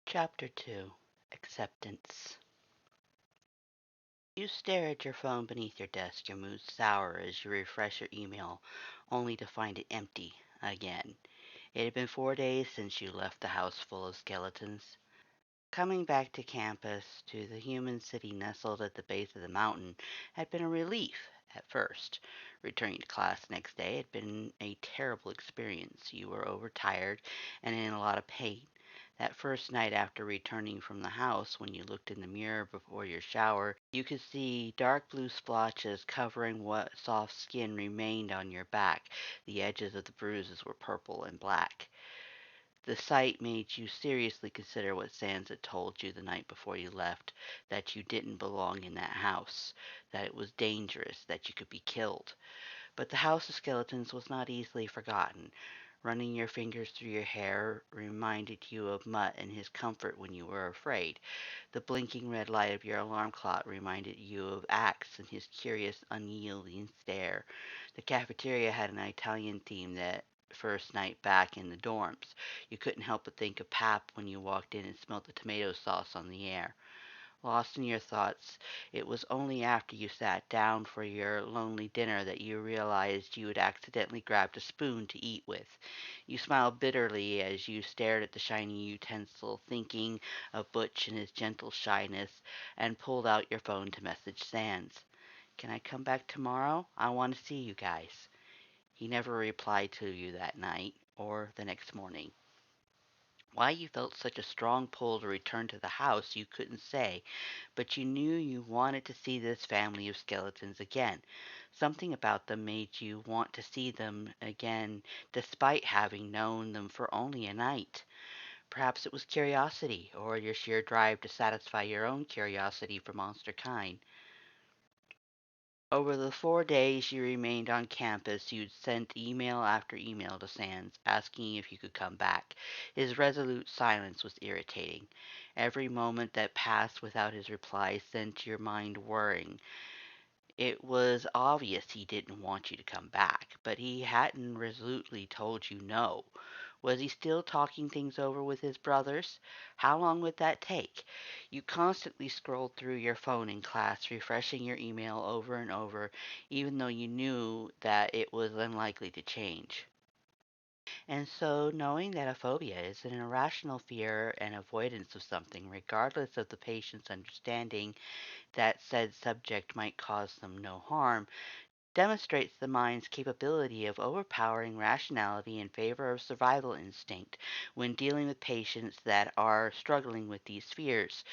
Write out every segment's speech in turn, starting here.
Chapter 2 Acceptance. You stare at your phone beneath your desk, your mood sour as you refresh your email, only to find it empty again. It had been 4 days since you left the house full of skeletons. Coming back to campus, to the human city nestled at the base of the mountain, had been a relief at first. Returning to class next day had been a terrible experience. You were overtired and in a lot of pain. That first night after returning from the house, when you looked in the mirror before your shower, you could see dark blue splotches covering what soft skin remained on your back. The edges of the bruises were purple and black. The sight made you seriously consider what Sans had told you the night before you left, that you didn't belong in that house, that it was dangerous, that you could be killed. But the house of skeletons was not easily forgotten. Running your fingers through your hair reminded you of Mutt and his comfort when you were afraid. The blinking red light of your alarm clock reminded you of Axe and his curious, unyielding stare. The cafeteria had an Italian theme that first night back in the dorms. You couldn't help but think of Pap when you walked in and smelled the tomato sauce on the air. Lost in your thoughts, it was only after you sat down for your lonely dinner that you realized you had accidentally grabbed a spoon to eat with. You smiled bitterly as you stared at the shiny utensil, thinking of Butch and his gentle shyness, and pulled out your phone to message Sans. Can I come back tomorrow? I want to see you guys. He never replied to you that night or the next morning. Why you felt such a strong pull to return to the house you couldn't say, but you knew you wanted to see this family of skeletons again. Something about them made you want to see them again despite having known them for only a night. Perhaps it was curiosity, or your sheer drive to satisfy your own curiosity for monster kind. Over the 4 days you remained on campus, you'd sent email after email to Sans, asking if you could come back. His resolute silence was irritating. Every moment that passed without his reply sent your mind whirring. It was obvious he didn't want you to come back, but he hadn't resolutely told you no. Was he still talking things over with his brothers? How long would that take? You constantly scrolled through your phone in class, refreshing your email over and over, even though you knew that it was unlikely to change. And so, knowing that a phobia is an irrational fear and avoidance of something, regardless of the patient's understanding that said subject might cause them no harm, demonstrates the mind's capability of overpowering rationality in favor of survival instinct when dealing with patients that are struggling with these fears.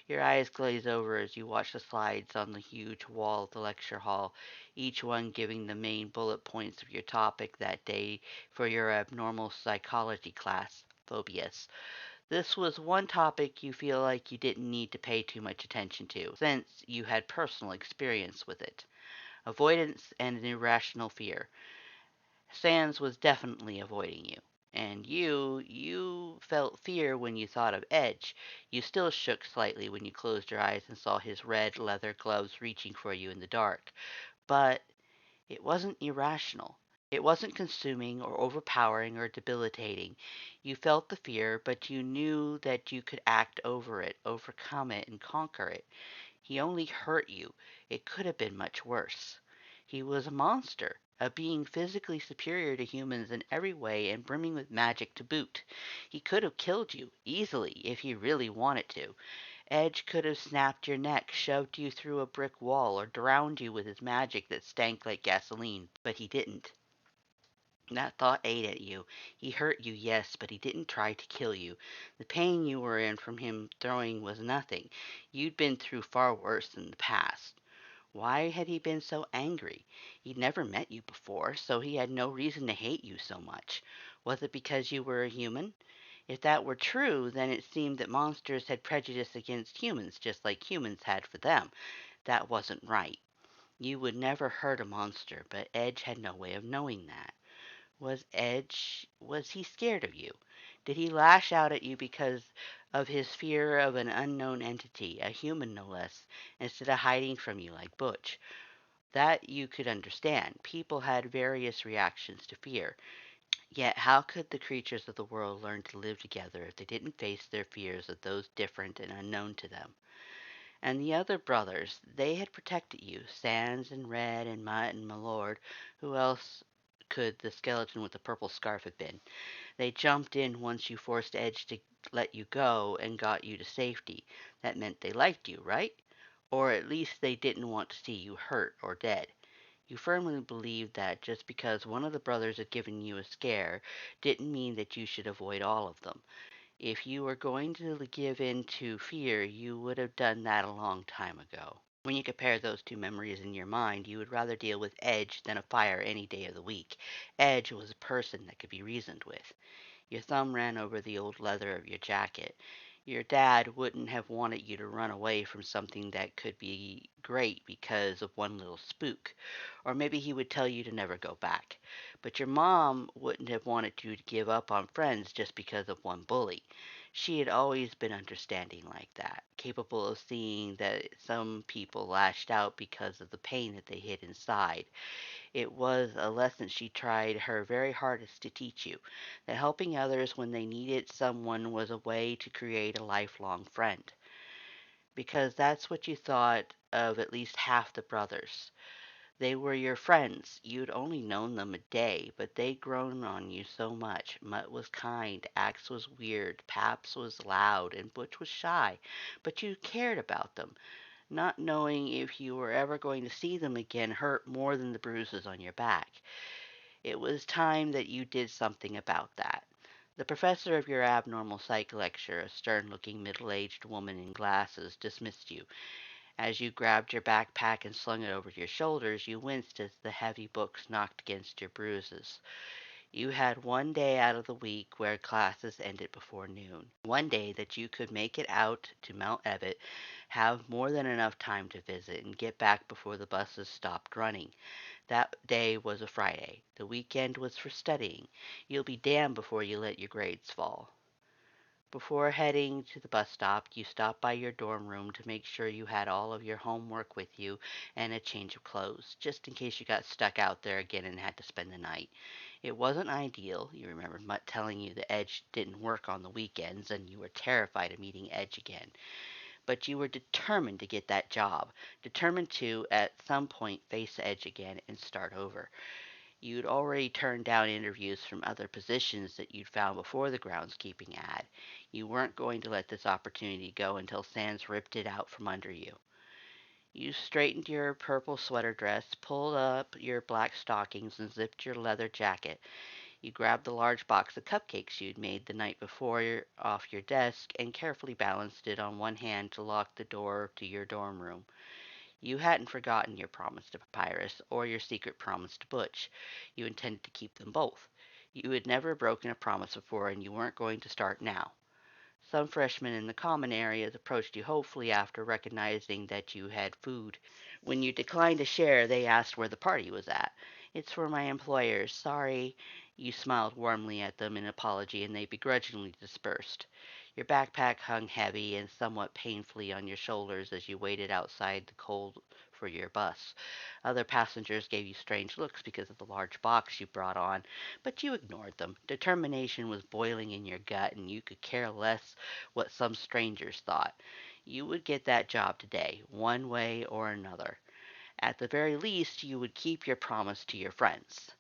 Your eyes glaze over as you watch the slides on the huge wall of the lecture hall, each one giving the main bullet points of your topic that day for your abnormal psychology class, phobias. This was one topic you feel like you didn't need to pay too much attention to, since you had personal experience with it. Avoidance and an irrational fear. Sans was definitely avoiding you. And you felt fear when you thought of Edge. You still shook slightly when you closed your eyes and saw his red leather gloves reaching for you in the dark. But it wasn't irrational. It wasn't consuming or overpowering or debilitating. You felt the fear, but you knew that you could act over it, overcome it, and conquer it. He only hurt you. It could have been much worse. He was a monster, a being physically superior to humans in every way and brimming with magic to boot. He could have killed you, easily, if he really wanted to. Edge could have snapped your neck, shoved you through a brick wall, or drowned you with his magic that stank like gasoline, but he didn't. That thought ate at you. He hurt you, yes, but he didn't try to kill you. The pain you were in from him throwing was nothing. You'd been through far worse in the past. Why had he been so angry? He'd never met you before, so he had no reason to hate you so much. Was it because you were a human? If that were true, then it seemed that monsters had prejudice against humans, just like humans had for them. That wasn't right. You would never hurt a monster, but Edge had no way of knowing that. Was he scared of you? Did he lash out at you because of his fear of an unknown entity, a human no less, instead of hiding from you like Butch? That you could understand. People had various reactions to fear. Yet how could the creatures of the world learn to live together if they didn't face their fears of those different and unknown to them? And the other brothers, they had protected you, Sans and Red and Mutt and Milord. Who else could the skeleton with the purple scarf have been? They jumped in once you forced Edge to let you go and got you to safety. That meant they liked you, right? Or at least they didn't want to see you hurt or dead. You firmly believed that just because one of the brothers had given you a scare didn't mean that you should avoid all of them. If you were going to give in to fear, you would have done that a long time ago. When you compare those two memories in your mind, you would rather deal with Edge than a fire any day of the week. Edge was a person that could be reasoned with. Your thumb ran over the old leather of your jacket. Your dad wouldn't have wanted you to run away from something that could be great because of one little spook. Or maybe he would tell you to never go back. But your mom wouldn't have wanted you to give up on friends just because of one bully. She had always been understanding like that, capable of seeing that some people lashed out because of the pain that they hid inside. It was a lesson she tried her very hardest to teach you, that helping others when they needed someone was a way to create a lifelong friend. Because that's what you thought of at least half the brothers. They were your friends. You'd only known them a day, but they'd grown on you so much. Mutt was kind, Axe was weird, Paps was loud, and Butch was shy. But you cared about them. Not knowing if you were ever going to see them again hurt more than the bruises on your back. It was time that you did something about that. The professor of your abnormal psych lecture, a stern-looking middle-aged woman in glasses, dismissed you. As you grabbed your backpack and slung it over your shoulders, you winced as the heavy books knocked against your bruises. You had one day out of the week where classes ended before noon. One day that you could make it out to Mount Ebbitt, have more than enough time to visit, and get back before the buses stopped running. That day was a Friday. The weekend was for studying. You'll be damned before you let your grades fall. Before heading to the bus stop, you stopped by your dorm room to make sure you had all of your homework with you and a change of clothes, just in case you got stuck out there again and had to spend the night. It wasn't ideal. You remembered Mutt telling you that Edge didn't work on the weekends, and you were terrified of meeting Edge again. But you were determined to get that job, determined to, at some point, face Edge again and start over. You'd already turned down interviews from other positions that you'd found before the groundskeeping ad. You weren't going to let this opportunity go until Sans ripped it out from under you. You straightened your purple sweater dress, pulled up your black stockings, and zipped your leather jacket. You grabbed the large box of cupcakes you'd made the night before off your desk and carefully balanced it on one hand to lock the door to your dorm room. You hadn't forgotten your promise to Papyrus or your secret promise to Butch. You intended to keep them both. You had never broken a promise before, and you weren't going to start now. Some freshmen in the common areas approached you hopefully after recognizing that you had food. When you declined to share, they asked where the party was at. It's for my employers. Sorry. You smiled warmly at them in apology, and they begrudgingly dispersed. Your backpack hung heavy and somewhat painfully on your shoulders as you waited outside the cold for your bus. Other passengers gave you strange looks because of the large box you brought on, but you ignored them. Determination was boiling in your gut, and you could care less what some strangers thought. You would get that job today, one way or another. At the very least, you would keep your promise to your friends.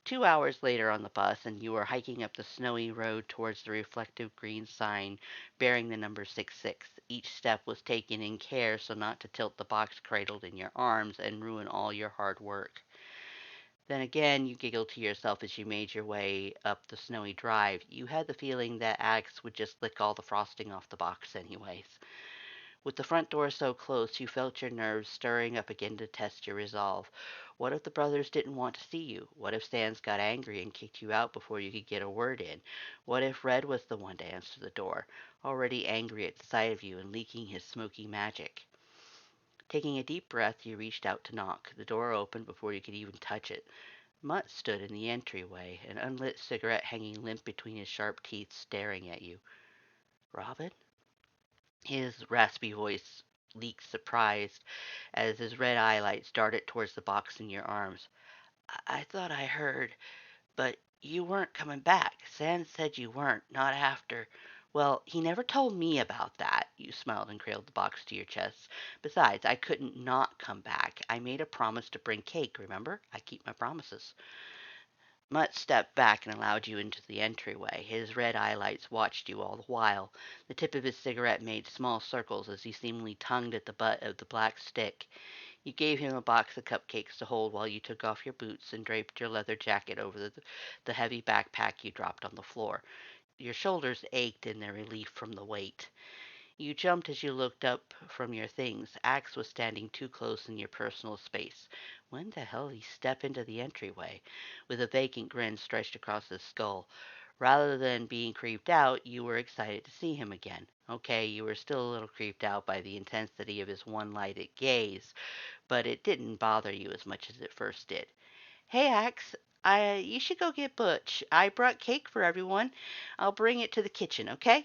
2 hours later on the bus, and you were hiking up the snowy road towards the reflective green sign bearing the number 66. Each step was taken in care so not to tilt the box cradled in your arms and ruin all your hard work. Then again, you giggled to yourself as you made your way up the snowy drive. You had the feeling that Axe would just lick all the frosting off the box anyways. With the front door so close, you felt your nerves stirring up again to test your resolve. What if the brothers didn't want to see you? What if Sans got angry and kicked you out before you could get a word in? What if Red was the one to answer the door, already angry at the sight of you and leaking his smoky magic? Taking a deep breath, you reached out to knock. The door opened before you could even touch it. Mutt stood in the entryway, an unlit cigarette hanging limp between his sharp teeth, staring at you. Robin? His raspy voice leaked surprised as his red eye lights darted towards the box in your arms. I thought I heard, but You weren't coming back. Sans said you weren't, not after. Well, he never told me about that. You smiled and cradled the box to your chest. Besides, I couldn't not come back. I made a promise to bring cake, remember? I keep my promises. Mutt stepped back and allowed you into the entryway. His red eyelights watched you all the while. The tip of his cigarette made small circles as he seemingly tongued at the butt of the black stick. You gave him a box of cupcakes to hold while you took off your boots and draped your leather jacket over the heavy backpack you dropped on the floor. Your shoulders ached in their relief from the weight. You jumped as you looked up from your things. Axe was standing too close in your personal space. When the hell did he step into the entryway? With a vacant grin stretched across his skull. Rather than being creeped out, you were excited to see him again. Okay, you were still a little creeped out by the intensity of his one-lighted gaze, but it didn't bother you as much as it first did. Hey, Axe, you should go get Butch. I brought cake for everyone. I'll bring it to the kitchen, okay?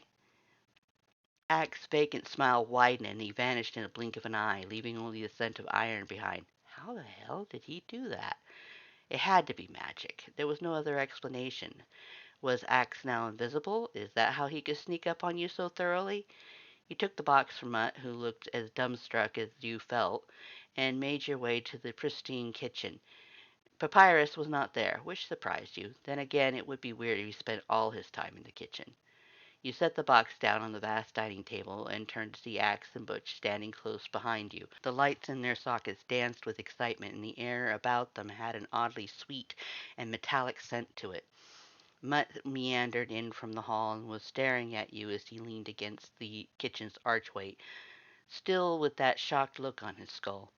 Axe's vacant smile widened and he vanished in a blink of an eye, leaving only the scent of iron behind. How the hell did he do that? It had to be magic. There was no other explanation. Was Axe now invisible? Is that how he could sneak up on you so thoroughly? You took the box from Mutt, who looked as dumbstruck as you felt, and made your way to the pristine kitchen. Papyrus was not there, which surprised you. Then again, it would be weird if he spent all his time in the kitchen. You set the box down on the vast dining table and turned to see Axe and Butch standing close behind you. The lights in their sockets danced with excitement, and the air about them had an oddly sweet and metallic scent to it. Mutt meandered in from the hall and was staring at you as he leaned against the kitchen's archway, still with that shocked look on his skull.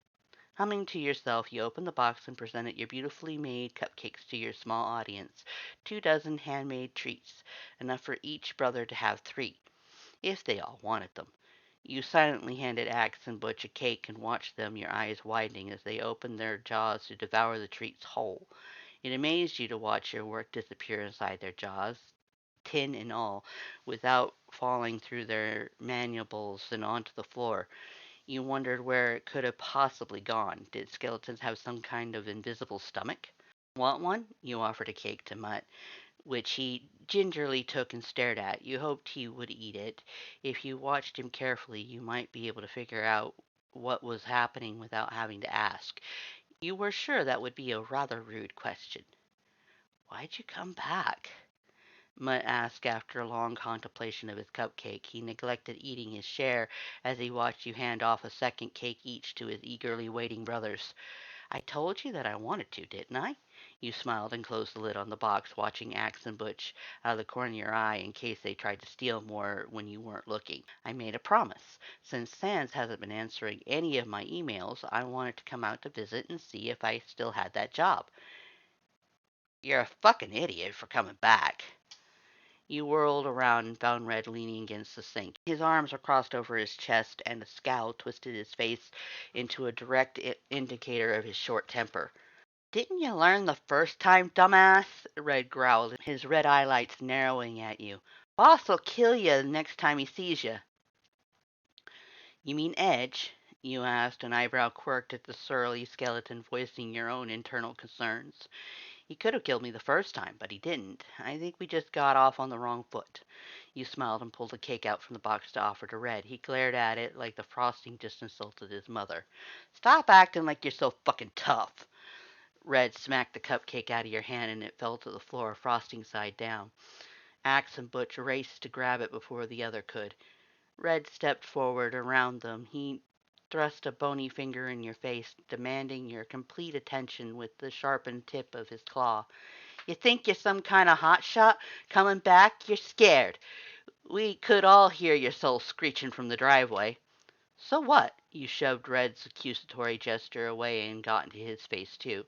Humming to yourself, you opened the box and presented your beautifully made cupcakes to your small audience. 2 dozen handmade treats, enough for each brother to have 3, if they all wanted them. You silently handed Axe and Butch a cake and watched them, your eyes widening as they opened their jaws to devour the treats whole. It amazed you to watch your work disappear inside their jaws, tin and all, without falling through their mandibles and onto the floor. You wondered where it could have possibly gone. Did skeletons have some kind of invisible stomach? Want one? You offered a cake to Mutt, which he gingerly took and stared at. You hoped he would eat it. If you watched him carefully, you might be able to figure out what was happening without having to ask. You were sure that would be a rather rude question. Why'd you come back? Mutt asked after a long contemplation of his cupcake. He neglected eating his share as he watched you hand off a second cake each to his eagerly waiting brothers. I told you that I wanted to, didn't I? You smiled and closed the lid on the box, watching Axe and Butch out of the corner of your eye in case they tried to steal more when you weren't looking. I made a promise. Since Sans hasn't been answering any of my emails, I wanted to come out to visit and see if I still had that job. You're a fucking idiot for coming back. You whirled around and found Red leaning against the sink. His arms were crossed over his chest, and a scowl twisted his face into a direct indicator of his short temper. Didn't you learn the first time, dumbass? Red growled, his red eyelights narrowing at you. Boss'll kill you the next time he sees you. You mean Edge? You asked, an eyebrow quirked at the surly skeleton voicing your own internal concerns. He could have killed me the first time, but he didn't. I think we just got off on the wrong foot. You smiled and pulled a cake out from the box to offer to Red. He glared at it like the frosting just insulted his mother. Stop acting like you're so fucking tough. Red smacked the cupcake out of your hand and it fell to the floor, frosting side down. Axe and Butch raced to grab it before the other could. Red stepped forward around them. He thrust a bony finger in your face, demanding your complete attention with the sharpened tip of his claw. You think you're some kind of hotshot? Coming back? You're scared. We could all hear your soul screeching from the driveway. So what? You shoved Red's accusatory gesture away and got into his face too,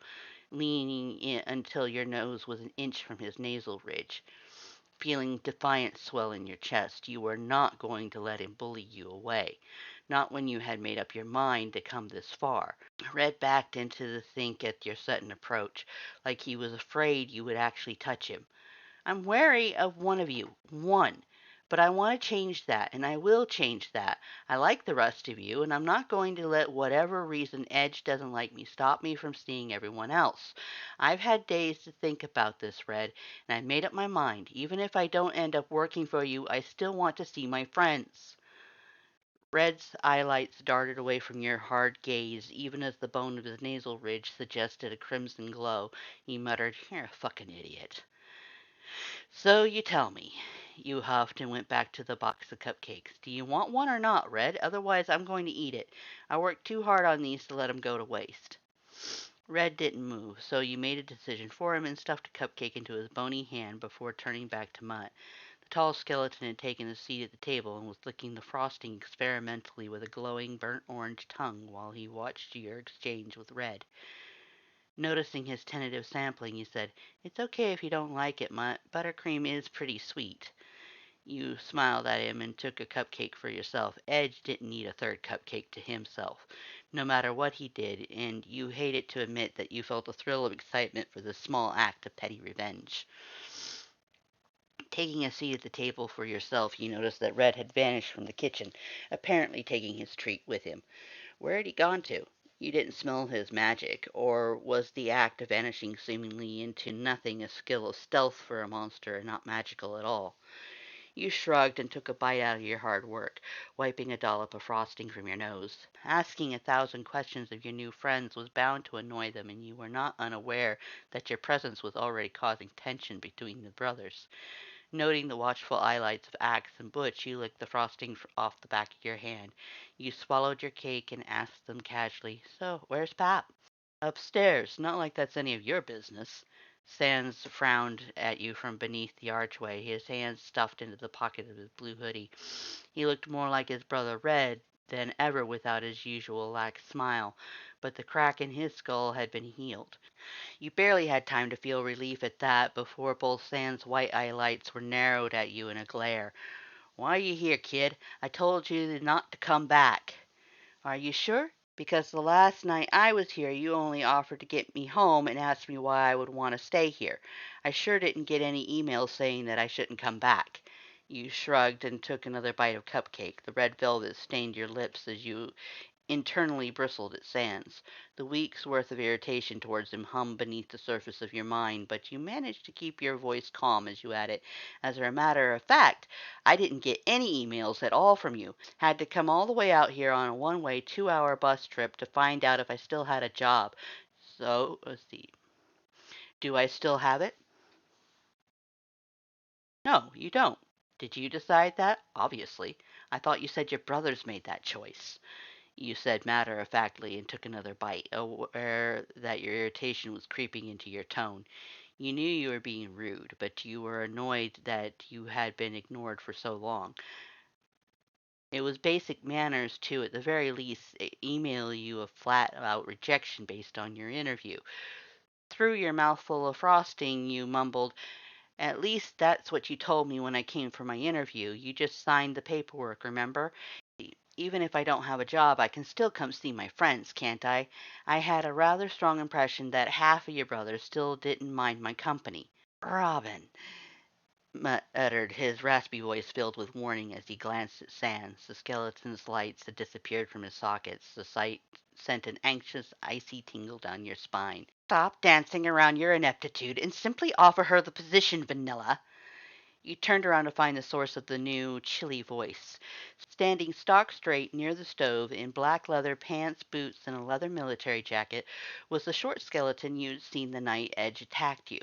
leaning in until your nose was an inch from his nasal ridge. Feeling defiance swell in your chest, you were not going to let him bully you away. Not when you had made up your mind to come this far. Red backed into the sink at your sudden approach, like he was afraid you would actually touch him. I'm wary of one of you. One. But I want to change that, and I will change that. I like the rest of you, and I'm not going to let whatever reason Edge doesn't like me stop me from seeing everyone else. I've had days to think about this, Red, and I've made up my mind. Even if I don't end up working for you, I still want to see my friends. Red's eyelights darted away from your hard gaze, even as the bone of his nasal ridge suggested a crimson glow. He muttered, "You're a fucking idiot." "So you tell me." You huffed and went back to the box of cupcakes. "Do you want one or not, Red? Otherwise, I'm going to eat it. I worked too hard on these to let 'em go to waste." Red didn't move, so you made a decision for him and stuffed a cupcake into his bony hand before turning back to Mutt. The tall skeleton had taken a seat at the table and was licking the frosting experimentally with a glowing burnt orange tongue while he watched your exchange with Red. Noticing his tentative sampling, he said, "It's okay if you don't like it, Mutt. Buttercream is pretty sweet." You smiled at him and took a cupcake for yourself. Edge didn't need a third cupcake to himself, no matter what he did, and you hated to admit that you felt a thrill of excitement for this small act of petty revenge. Taking a seat at the table for yourself, you noticed that Red had vanished from the kitchen, apparently taking his treat with him. Where had he gone to? You didn't smell his magic, or was the act of vanishing seemingly into nothing a skill of stealth for a monster and not magical at all? You shrugged and took a bite out of your hard work, wiping a dollop of frosting from your nose. Asking 1,000 questions of your new friends was bound to annoy them, and you were not unaware that your presence was already causing tension between the brothers. Noting the watchful eyelights of Axe and Butch, you licked the frosting off the back of your hand. You swallowed your cake and asked them casually, "So, where's Pap?" "Upstairs. Not like that's any of your business." Sans frowned at you from beneath the archway, his hands stuffed into the pocket of his blue hoodie. He looked more like his brother Red than ever without his usual lax smile, but the crack in his skull had been healed. You barely had time to feel relief at that before both Sans' white eyelights were narrowed at you in a glare. "Why are you here, kid? I told you not to come back." "Are you sure? Because the last night I was here you only offered to get me home and asked me why I would want to stay here. I sure didn't get any emails saying that I shouldn't come back." You shrugged and took another bite of cupcake. The red velvet stained your lips as you internally bristled at Sans. The week's worth of irritation towards him hummed beneath the surface of your mind, but you managed to keep your voice calm as you added, "As a matter of fact, I didn't get any emails at all from you. Had to come all the way out here on a one-way 2-hour bus trip to find out if I still had a job. So, let's see. Do I still have it?" "No, you don't." "Did you decide that?" "Obviously. I thought you said your brothers made that choice." You said matter-of-factly and took another bite, aware that your irritation was creeping into your tone. You knew you were being rude, but you were annoyed that you had been ignored for so long. It was basic manners to, at the very least, email you a flat-out rejection based on your interview. Through your mouthful of frosting, you mumbled, "At least that's what you told me when I came for my interview. You just signed the paperwork, remember? Even if I don't have a job, I can still come see my friends, can't I? I had a rather strong impression that half of your brothers still didn't mind my company." "Robin," uttered, his raspy voice filled with warning as he glanced at Sans. The skeleton's lights had disappeared from his sockets. The sight sent an anxious, icy tingle down your spine. "Stop dancing around your ineptitude and simply offer her the position, Vanilla." You turned around to find the source of the new, chilly voice. Standing stock straight near the stove, in black leather pants, boots, and a leather military jacket, was the short skeleton you'd seen the night Edge attacked you,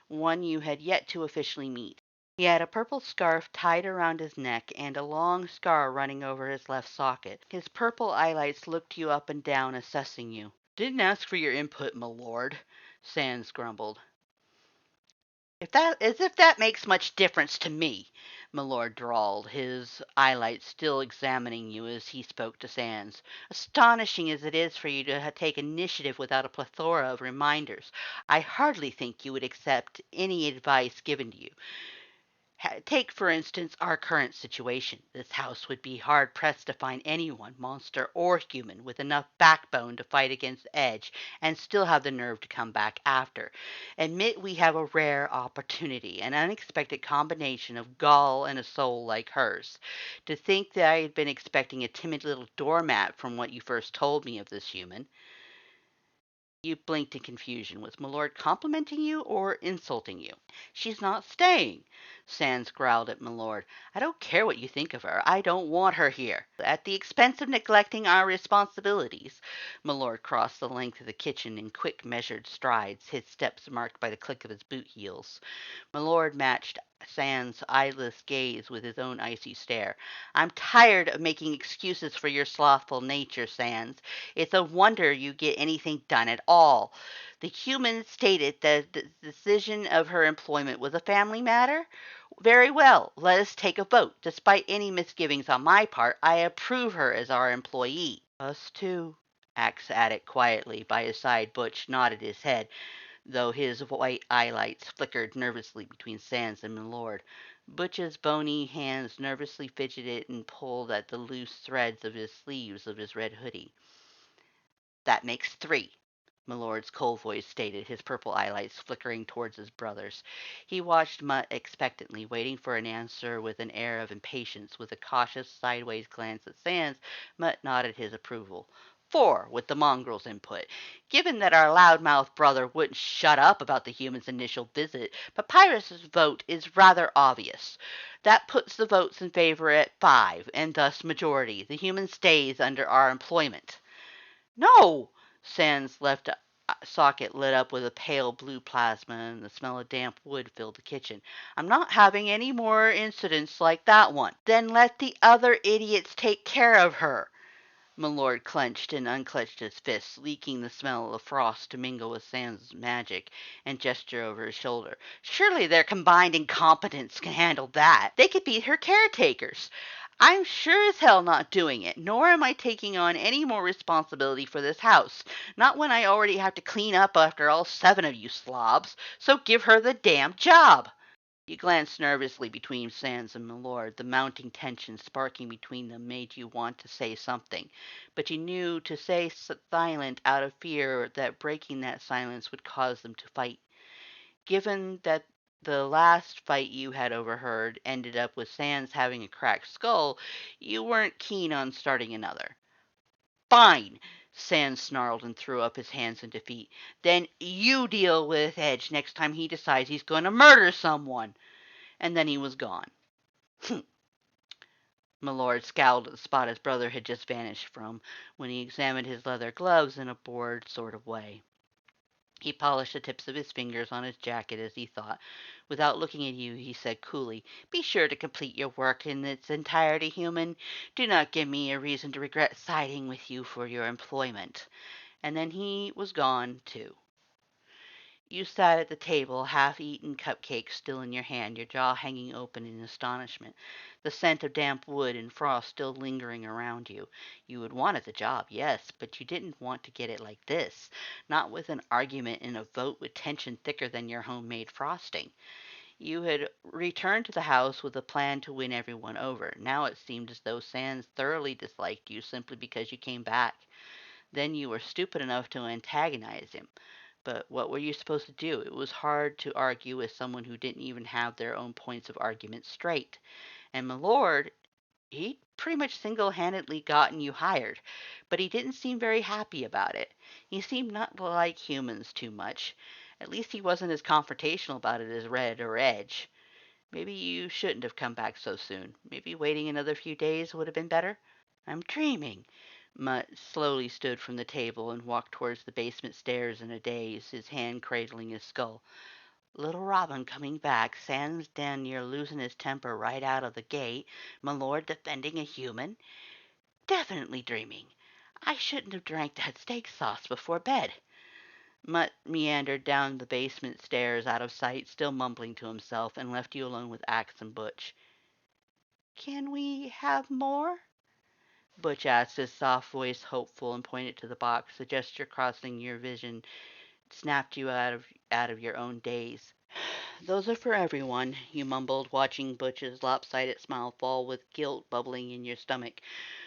one you had yet to officially meet. He had a purple scarf tied around his neck and a long scar running over his left socket. His purple eyelights looked you up and down, assessing you. "Didn't ask for your input, my lord," Sans grumbled. As if that makes much difference to me," Milord drawled, his eyelights still examining you as he spoke to Sans. "Astonishing as it is for you to take initiative without a plethora of reminders, I hardly think you would accept any advice given to you. Take, for instance, our current situation. This house would be hard pressed to find anyone, monster or human, with enough backbone to fight against Edge and still have the nerve to come back after. Admit we have a rare opportunity, an unexpected combination of gall and a soul like hers. To think that I had been expecting a timid little doormat from what you first told me of this human. You blinked in confusion. Was Milord complimenting you or insulting you? She's not staying, Sans growled at Milord. I don't care what you think of her. I don't want her here. At the expense of neglecting our responsibilities. Milord crossed the length of the kitchen in quick, measured strides, his steps marked by the click of his boot heels. Milord matched Sans' eyeless gaze with his own icy stare. I'm tired of making excuses for your slothful nature, Sans. It's a wonder you get anything done at all. The human stated that the decision of her employment was a family matter. Very well, let us take a vote. Despite any misgivings on my part, I approve her as our employee. Us too, Axe added quietly. By his side, Butch nodded his head, though his white eyelights flickered nervously between Sans and Milord. Butch's bony hands nervously fidgeted and pulled at the loose threads of his sleeves of his red hoodie. That makes 3, Milord's cold voice stated, his purple eyelights flickering towards his brother's. He watched Mutt expectantly, waiting for an answer with an air of impatience. With a cautious sideways glance at Sans, Mutt nodded his approval. 4, with the mongrel's input. Given that our loudmouth brother wouldn't shut up about the human's initial visit, Papyrus's vote is rather obvious. That puts the votes in favor at 5, and thus majority. The human stays under our employment. No! Sans' left socket lit up with a pale blue plasma, and the smell of damp wood filled the kitchen. I'm not having any more incidents like that one. Then let the other idiots take care of her. Milord clenched and unclenched his fists, leaking the smell of frost to mingle with Sans' magic, and gesture over his shoulder. Surely their combined incompetence can handle that. They could be her caretakers. I'm sure as hell not doing it, nor am I taking on any more responsibility for this house. Not when I already have to clean up after all 7 of you slobs. So give her the damn job. You glanced nervously between Sans and Milord. The mounting tension sparking between them made you want to say something, but you knew to stay silent out of fear that breaking that silence would cause them to fight. Given that the last fight you had overheard ended up with Sans having a cracked skull, you weren't keen on starting another. Fine, Sans snarled and threw up his hands in defeat. Then you deal with Edge next time he decides he's going to murder someone. And then he was gone. Milord scowled at the spot his brother had just vanished from when he examined his leather gloves in a bored sort of way. He polished the tips of his fingers on his jacket as he thought. Without looking at you, he said coolly, Be sure to complete your work in its entirety, human. Do not give me a reason to regret siding with you for your employment. And then he was gone, too. You sat at the table, half-eaten cupcake still in your hand, your jaw hanging open in astonishment, the scent of damp wood and frost still lingering around you. You had wanted the job, yes, but you didn't want to get it like this, not with an argument and a vote with tension thicker than your homemade frosting. You had returned to the house with a plan to win everyone over. Now it seemed as though Sans thoroughly disliked you simply because you came back. Then you were stupid enough to antagonize him. But what were you supposed to do? It was hard to argue with someone who didn't even have their own points of argument straight. And Milord, he'd pretty much single-handedly gotten you hired, but he didn't seem very happy about it. He seemed not to like humans too much. At least he wasn't as confrontational about it as Red or Edge. Maybe you shouldn't have come back so soon. Maybe waiting another few days would have been better. I'm dreaming. Mutt slowly stood from the table and walked towards the basement stairs in a daze, his hand cradling his skull. Little Robin coming back, Sans down near losing his temper right out of the gate, Milord defending a human. Definitely dreaming. I shouldn't have drank that steak sauce before bed. Mutt meandered down the basement stairs out of sight, still mumbling to himself, and left you alone with Axe and Butch. Can we have more? Butch asked, his soft voice hopeful, and pointed to the box. The gesture crossing your vision snapped you out of your own daze. Those are for everyone, you mumbled, watching Butch's lopsided smile fall with guilt bubbling in your stomach.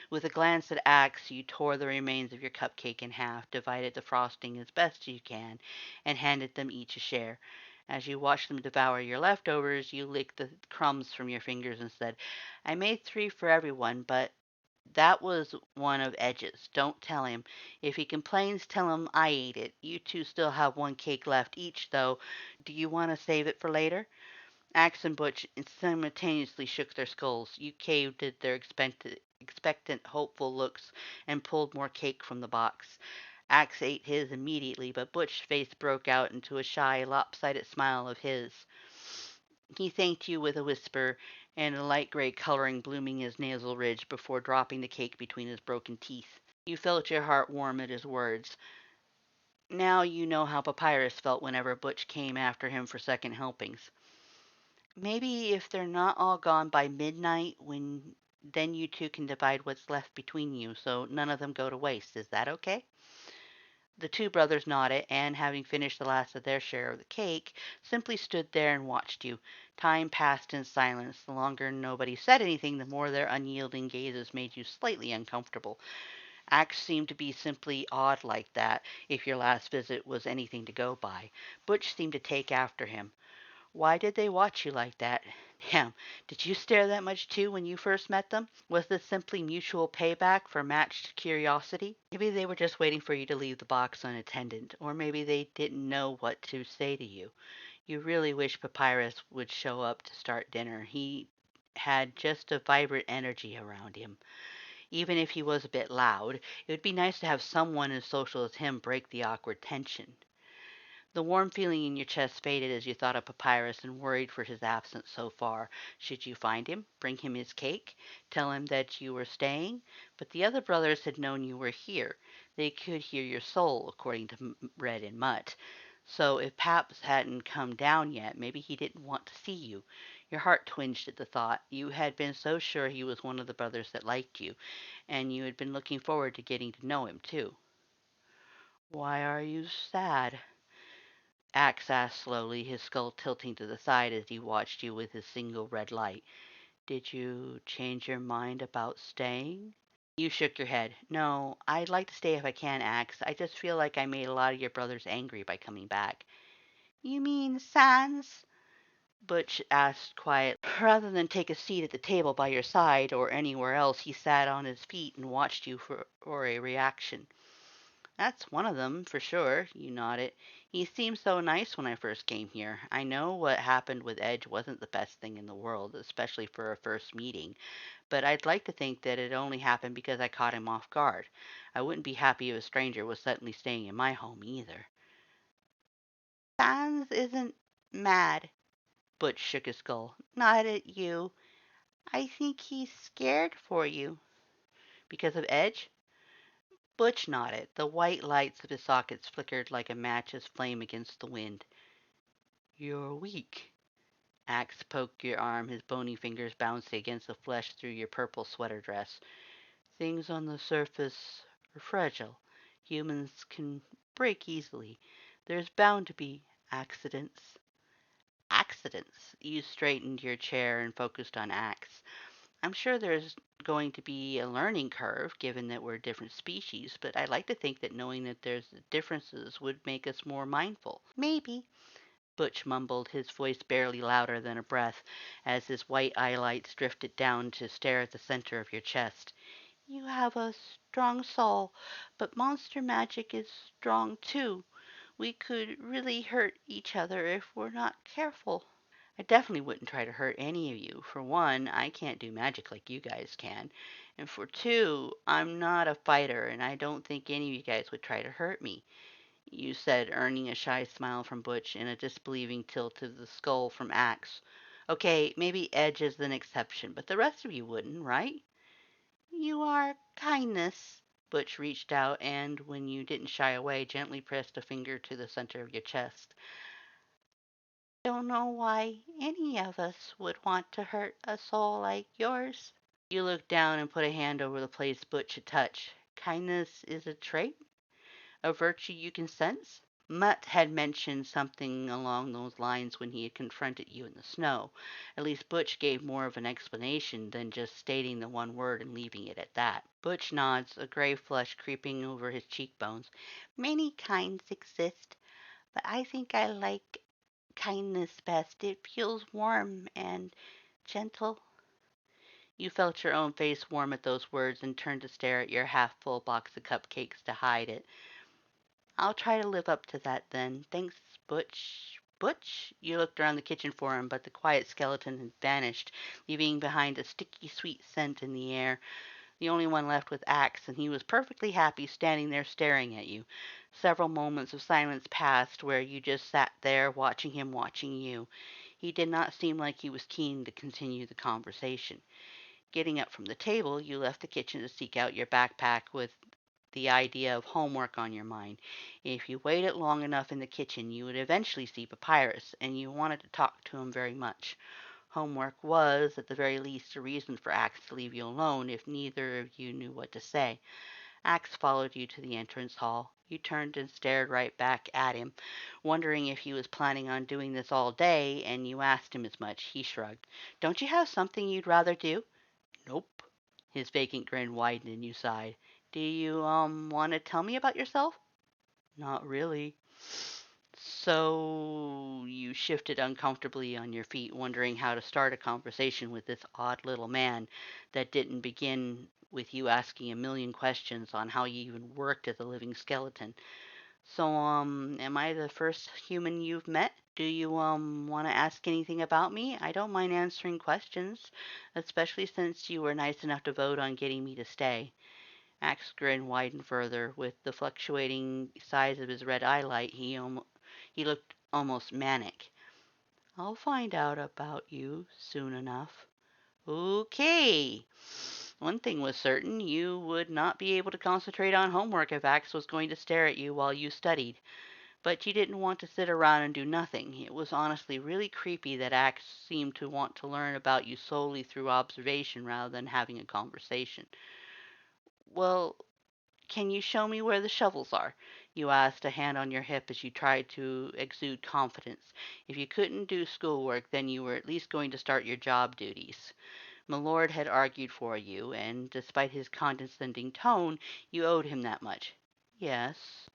With a glance at Axe, you tore the remains of your cupcake in half, divided the frosting as best you can, and handed them each a share. As you watched them devour your leftovers, you licked the crumbs from your fingers and said, I made 3 for everyone, but that was one of Edge's. Don't tell him. If he complains, tell him I ate it. You two still have 1 cake left each, though. Do you want to save it for later? Axe and Butch simultaneously shook their skulls. You caved at their expectant, hopeful looks and pulled more cake from the box. Axe ate his immediately, but Butch's face broke out into a shy, lopsided smile of his. He thanked you with a whisper and a light gray coloring blooming his nasal ridge before dropping the cake between his broken teeth. You felt your heart warm at his words. Now you know how Papyrus felt whenever Butch came after him for second helpings. Maybe if they're not all gone by midnight, when then you two can divide what's left between you, so none of them go to waste. Is that okay? The two brothers nodded, and having finished the last of their share of the cake, simply stood there and watched you. Time passed in silence. The longer nobody said anything, the more their unyielding gazes made you slightly uncomfortable. Axe seemed to be simply odd like that, if your last visit was anything to go by. Butch seemed to take after him. Why did they watch you like that? Damn, did you stare that much too when you first met them? Was this simply mutual payback for matched curiosity? Maybe they were just waiting for you to leave the box unattended, or maybe they didn't know what to say to you. You really wish Papyrus would show up to start dinner. He had just a vibrant energy around him. Even if he was a bit loud, it would be nice to have someone as social as him break the awkward tension. The warm feeling in your chest faded as you thought of Papyrus and worried for his absence so far. Should you find him, bring him his cake, tell him that you were staying? But the other brothers had known you were here. They could hear your soul, according to Red and Mutt. So if Paps hadn't come down yet, maybe he didn't want to see you. Your heart twinged at the thought. You had been so sure he was one of the brothers that liked you, and you had been looking forward to getting to know him, too. Why are you sad? Axe asked slowly, his skull tilting to the side as he watched you with his single red light. Did you change your mind about staying? You shook your head. No, I'd like to stay if I can, Axe. I just feel like I made a lot of your brothers angry by coming back. You mean Sans? Butch asked quietly. Rather than take a seat at the table by your side or anywhere else, he sat on his feet and watched you for a reaction. That's one of them, for sure, you nodded. He seemed so nice when I first came here. I know what happened with Edge wasn't the best thing in the world, especially for a first meeting, but I'd like to think that it only happened because I caught him off guard. I wouldn't be happy if a stranger was suddenly staying in my home either. Sans isn't mad. Butch shook his skull. Not at you. I think he's scared for you. Because of Edge? Butch nodded. The white lights of his sockets flickered like a match's flame against the wind. You're weak. Axe poked your arm, his bony fingers bouncing against the flesh through your purple sweater dress. Things on the surface are fragile. Humans can break easily. There's bound to be accidents. Accidents? You straightened your chair and focused on Axe. I'm sure there's going to be a learning curve, given that we're different species, but I like to think that knowing that there's differences would make us more mindful. Maybe, Butch mumbled, his voice barely louder than a breath, as his white eyelids drifted down to stare at the center of your chest. You have a strong soul, but monster magic is strong too. We could really hurt each other if we're not careful. I definitely wouldn't try to hurt any of you. For one, I can't do magic like you guys can. And for two, I'm not a fighter, and I don't think any of you guys would try to hurt me, you said, earning a shy smile from Butch and a disbelieving tilt of the skull from Axe. Okay, maybe Edge is an exception, but the rest of you wouldn't, right? You are kindness. Butch reached out and, when you didn't shy away, gently pressed a finger to the center of your chest. Don't know why any of us would want to hurt a soul like yours. You looked down and put a hand over the place Butch had touched. Kindness is a trait? A virtue you can sense? Mutt had mentioned something along those lines when he had confronted you in the snow. At least Butch gave more of an explanation than just stating the one word and leaving it at that. Butch nods, a gray flush creeping over his cheekbones. Many kinds exist, but I think I like kindness best. It feels warm and gentle. You felt your own face warm at those words and turned to stare at your half full box of cupcakes to hide it. I'll try to live up to that then. Thanks, Butch. Butch? You looked around the kitchen for him, but the quiet skeleton had vanished, leaving behind a sticky sweet scent in the air. The only one left was Axe, and he was perfectly happy standing there staring at you. Several moments of silence passed where you just sat there watching him watching you. He did not seem like he was keen to continue the conversation. Getting up from the table, you left the kitchen to seek out your backpack with the idea of homework on your mind. If you waited long enough in the kitchen, you would eventually see Papyrus, and you wanted to talk to him very much. Homework was, at the very least, a reason for Axe to leave you alone if neither of you knew what to say. Axe followed you to the entrance hall. You turned and stared right back at him, wondering if he was planning on doing this all day, and you asked him as much. He shrugged. Don't you have something you'd rather do? Nope. His vacant grin widened and you sighed. Do you, want to tell me about yourself? Not really. So you shifted uncomfortably on your feet, wondering how to start a conversation with this odd little man that didn't begin with you asking a million questions on how you even worked as a living skeleton. So, am I the first human you've met? Do you, want to ask anything about me? I don't mind answering questions, especially since you were nice enough to vote on getting me to stay. Axe's grin widened further. With the fluctuating size of his red eyelight, he looked almost manic. I'll find out about you soon enough. Okay. One thing was certain, you would not be able to concentrate on homework if Axe was going to stare at you while you studied. But you didn't want to sit around and do nothing. It was honestly really creepy that Axe seemed to want to learn about you solely through observation rather than having a conversation. Well, can you show me where the shovels are? You asked, a hand on your hip as you tried to exude confidence. If you couldn't do schoolwork, then you were at least going to start your job duties. Milord had argued for you, and despite his condescending tone, you owed him that much. Yes.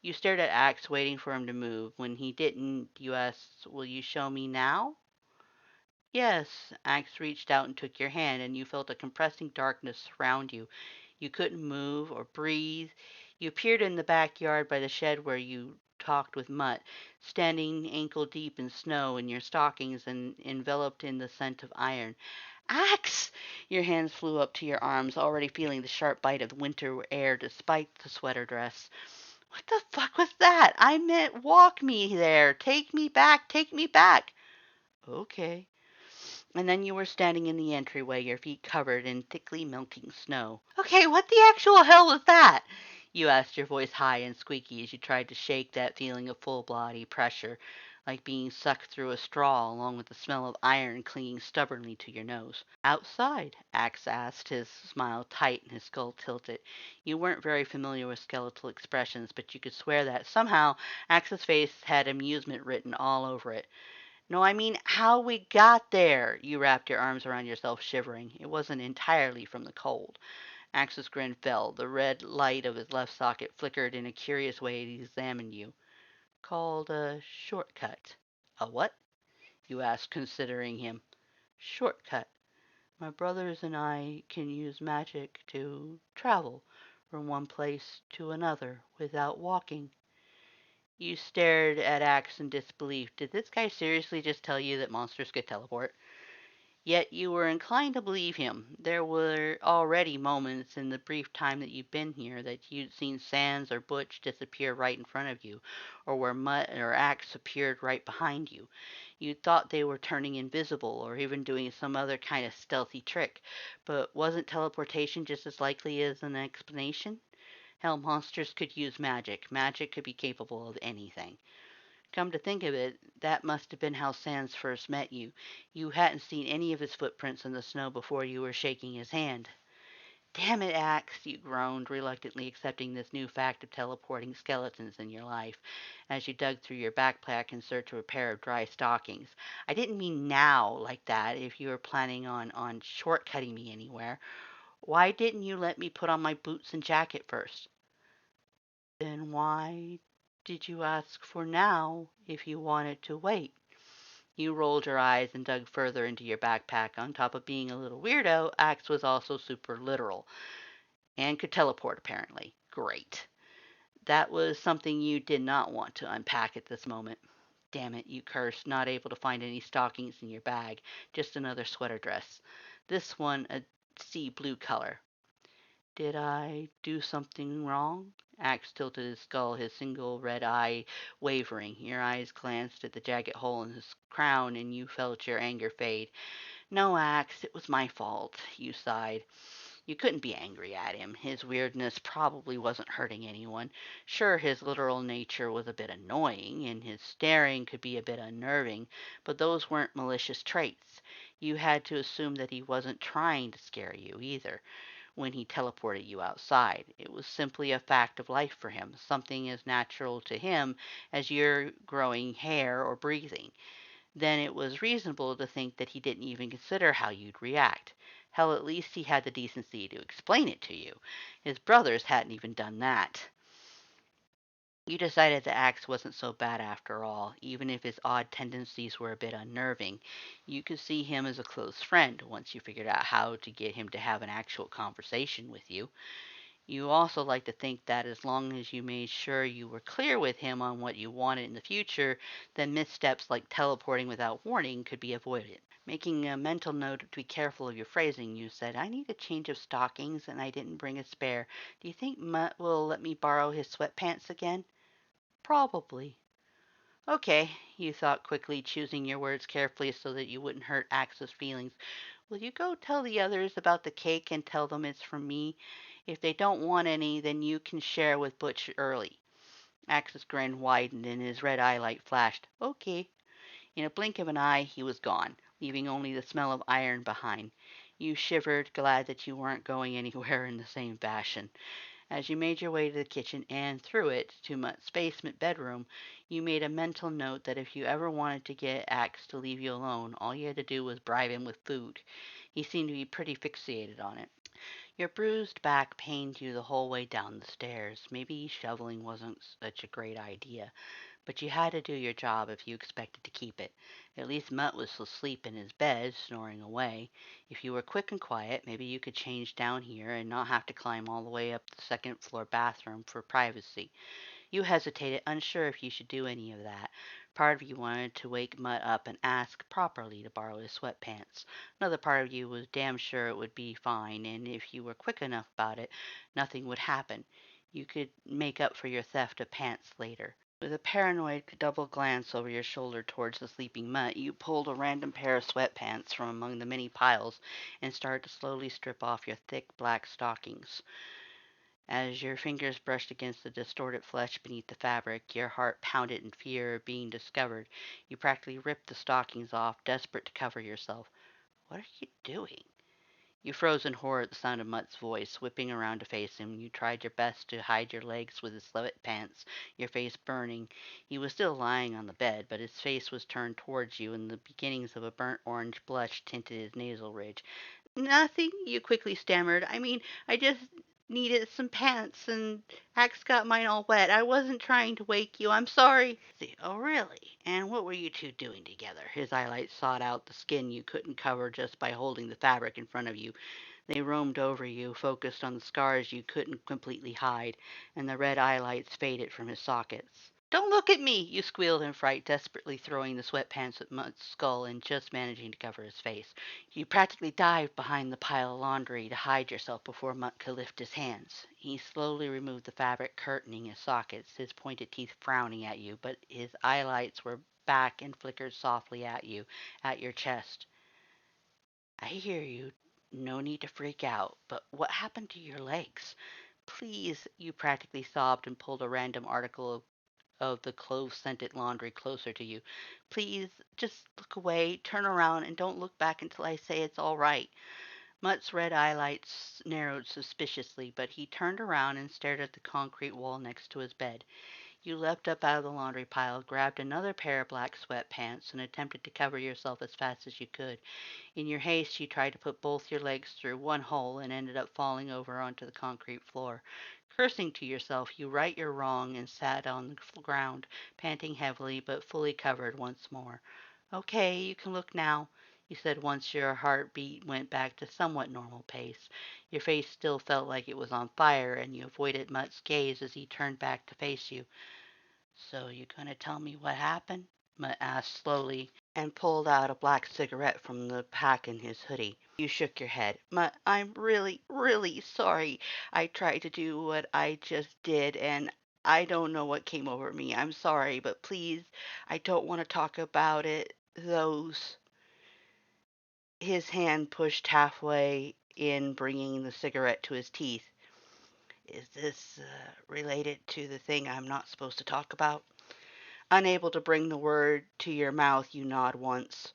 You stared at Axe, waiting for him to move. When he didn't, you asked, will you show me now? Yes. Axe reached out and took your hand, and you felt a compressing darkness surround you. You couldn't move or breathe. You appeared in the backyard by the shed where you talked with Mutt, standing ankle deep in snow in your stockings and enveloped in the scent of iron. Axe! Your hands flew up to your arms, already feeling the sharp bite of winter air despite the sweater dress. What the fuck was that? I meant walk me there. Take me back. Take me back. Okay. And then you were standing in the entryway, your feet covered in thickly melting snow. Okay, what the actual hell was that? You asked, your voice high and squeaky as you tried to shake that feeling of full body pressure, like being sucked through a straw, along with the smell of iron clinging stubbornly to your nose. Outside? Axe asked, his smile tight and his skull tilted. You weren't very familiar with skeletal expressions, but you could swear that somehow Axe's face had amusement written all over it. No, I mean how we got there. You wrapped your arms around yourself, shivering. It wasn't entirely from the cold. Axe's grin fell. The red light of his left socket flickered in a curious way he examined you. Called a shortcut. A what? You asked, considering him. Shortcut. My brothers and I can use magic to travel from one place to another without walking. You stared at Axe in disbelief. Did this guy seriously just tell you that monsters could teleport? Yet you were inclined to believe him. There were already moments in the brief time that you'd been here that you'd seen Sans or Butch disappear right in front of you, or where Mutt or Axe appeared right behind you. You thought they were turning invisible or even doing some other kind of stealthy trick, but wasn't teleportation just as likely as an explanation? Hell, monsters could use magic. Magic could be capable of anything. Come to think of it, that must have been how Sans first met you. You hadn't seen any of his footprints in the snow before you were shaking his hand. Damn it, Axe, you groaned, reluctantly accepting this new fact of teleporting skeletons in your life, as you dug through your backpack in search of a pair of dry stockings. I didn't mean now like that, if you were planning on shortcutting me anywhere. Why didn't you let me put on my boots and jacket first? Then why did you ask for now if you wanted to wait? You rolled your eyes and dug further into your backpack. On top of being a little weirdo, Axe was also super literal and could teleport, apparently. Great. That was something you did not want to unpack at this moment. Damn it, you cursed, not able to find any stockings in your bag, just another sweater dress. This one a sea blue color. Did I do something wrong? Axe tilted his skull, his single red eye wavering. Your eyes glanced at the jagged hole in his crown, and you felt your anger fade. No, Axe, it was my fault, you sighed. You couldn't be angry at him. His weirdness probably wasn't hurting anyone. Sure, his literal nature was a bit annoying, and his staring could be a bit unnerving, but those weren't malicious traits. You had to assume that he wasn't trying to scare you either when he teleported you outside. It was simply a fact of life for him, something as natural to him as your growing hair or breathing. Then it was reasonable to think that he didn't even consider how you'd react. Hell, at least he had the decency to explain it to you. His brothers hadn't even done that. You decided that Axe wasn't so bad after all, even if his odd tendencies were a bit unnerving. You could see him as a close friend once you figured out how to get him to have an actual conversation with you. You also like to think that as long as you made sure you were clear with him on what you wanted in the future, then missteps like teleporting without warning could be avoided. Making a mental note to be careful of your phrasing, you said, I need a change of stockings and I didn't bring a spare. Do you think Mutt will let me borrow his sweatpants again? Probably. Okay, you thought quickly, choosing your words carefully so that you wouldn't hurt Axe's feelings. Will you go tell the others about the cake and tell them it's from me? If they don't want any, then you can share with Butch early. Axe's grin widened and his red eye light flashed. Okay. In a blink of an eye, he was gone, leaving only the smell of iron behind. You shivered, glad that you weren't going anywhere in the same fashion. As you made your way to the kitchen and, through it, to Mutt's basement bedroom, you made a mental note that if you ever wanted to get Axe to leave you alone, all you had to do was bribe him with food. He seemed to be pretty fixated on it. Your bruised back pained you the whole way down the stairs. Maybe shoveling wasn't such a great idea, but you had to do your job if you expected to keep it. At least Mutt was asleep in his bed, snoring away. If you were quick and quiet, maybe you could change down here and not have to climb all the way up the second floor bathroom for privacy. You hesitated, unsure if you should do any of that. Part of you wanted to wake Mutt up and ask properly to borrow his sweatpants. Another part of you was damn sure it would be fine, and if you were quick enough about it, nothing would happen. You could make up for your theft of pants later. With a paranoid double glance over your shoulder towards the sleeping Mutt, you pulled a random pair of sweatpants from among the many piles and started to slowly strip off your thick black stockings. As your fingers brushed against the distorted flesh beneath the fabric, your heart pounded in fear of being discovered. You practically ripped the stockings off, desperate to cover yourself. What are you doing? You froze in horror at the sound of Mutt's voice. Whipping around to face him, you tried your best to hide your legs with his sweatpants, your face burning. He was still lying on the bed, but his face was turned towards you, and the beginnings of a burnt orange blush tinted his nasal ridge. Nothing, you quickly stammered. I mean, I just needed some pants, and Axe got mine all wet. I wasn't trying to wake you. I'm sorry. Oh, really? And what were you two doing together? His eyelids sought out the skin you couldn't cover just by holding the fabric in front of you. They roamed over you, focused on the scars you couldn't completely hide, and the red eyelights faded from his sockets. Don't look at me, you squealed in fright, desperately throwing the sweatpants at Mutt's skull and just managing to cover his face. You practically dived behind the pile of laundry to hide yourself before Mutt could lift his hands. He slowly removed the fabric curtaining his sockets, his pointed teeth frowning at you, but his eyelights were back and flickered softly at you, at your chest. I hear you. No need to freak out. But what happened to your legs? Please, you practically sobbed and pulled a random article of the clove-scented laundry closer to you. Please, just look away, turn around, and don't look back until I say it's all right. Mutt's red eyelids narrowed suspiciously, but he turned around and stared at the concrete wall next to his bed. You leapt up out of the laundry pile, grabbed another pair of black sweatpants, and attempted to cover yourself as fast as you could. In your haste, you tried to put both your legs through one hole and ended up falling over onto the concrete floor. Cursing to yourself, you right your wrong and sat on the ground, panting heavily but fully covered once more. Okay, you can look now, you said once your heartbeat went back to somewhat normal pace. Your face still felt like it was on fire, and you avoided Mutt's gaze as he turned back to face you. So you gonna tell me what happened? Mutt asked slowly and pulled out a black cigarette from the pack in his hoodie. You shook your head. Mutt, I'm really, really sorry. I tried to do what I just did and I don't know what came over me. I'm sorry, but please, I don't want to talk about it. Those. His hand pushed halfway in, bringing the cigarette to his teeth. Is this related to the thing I'm not supposed to talk about? Unable to bring the word to your mouth, you nod once.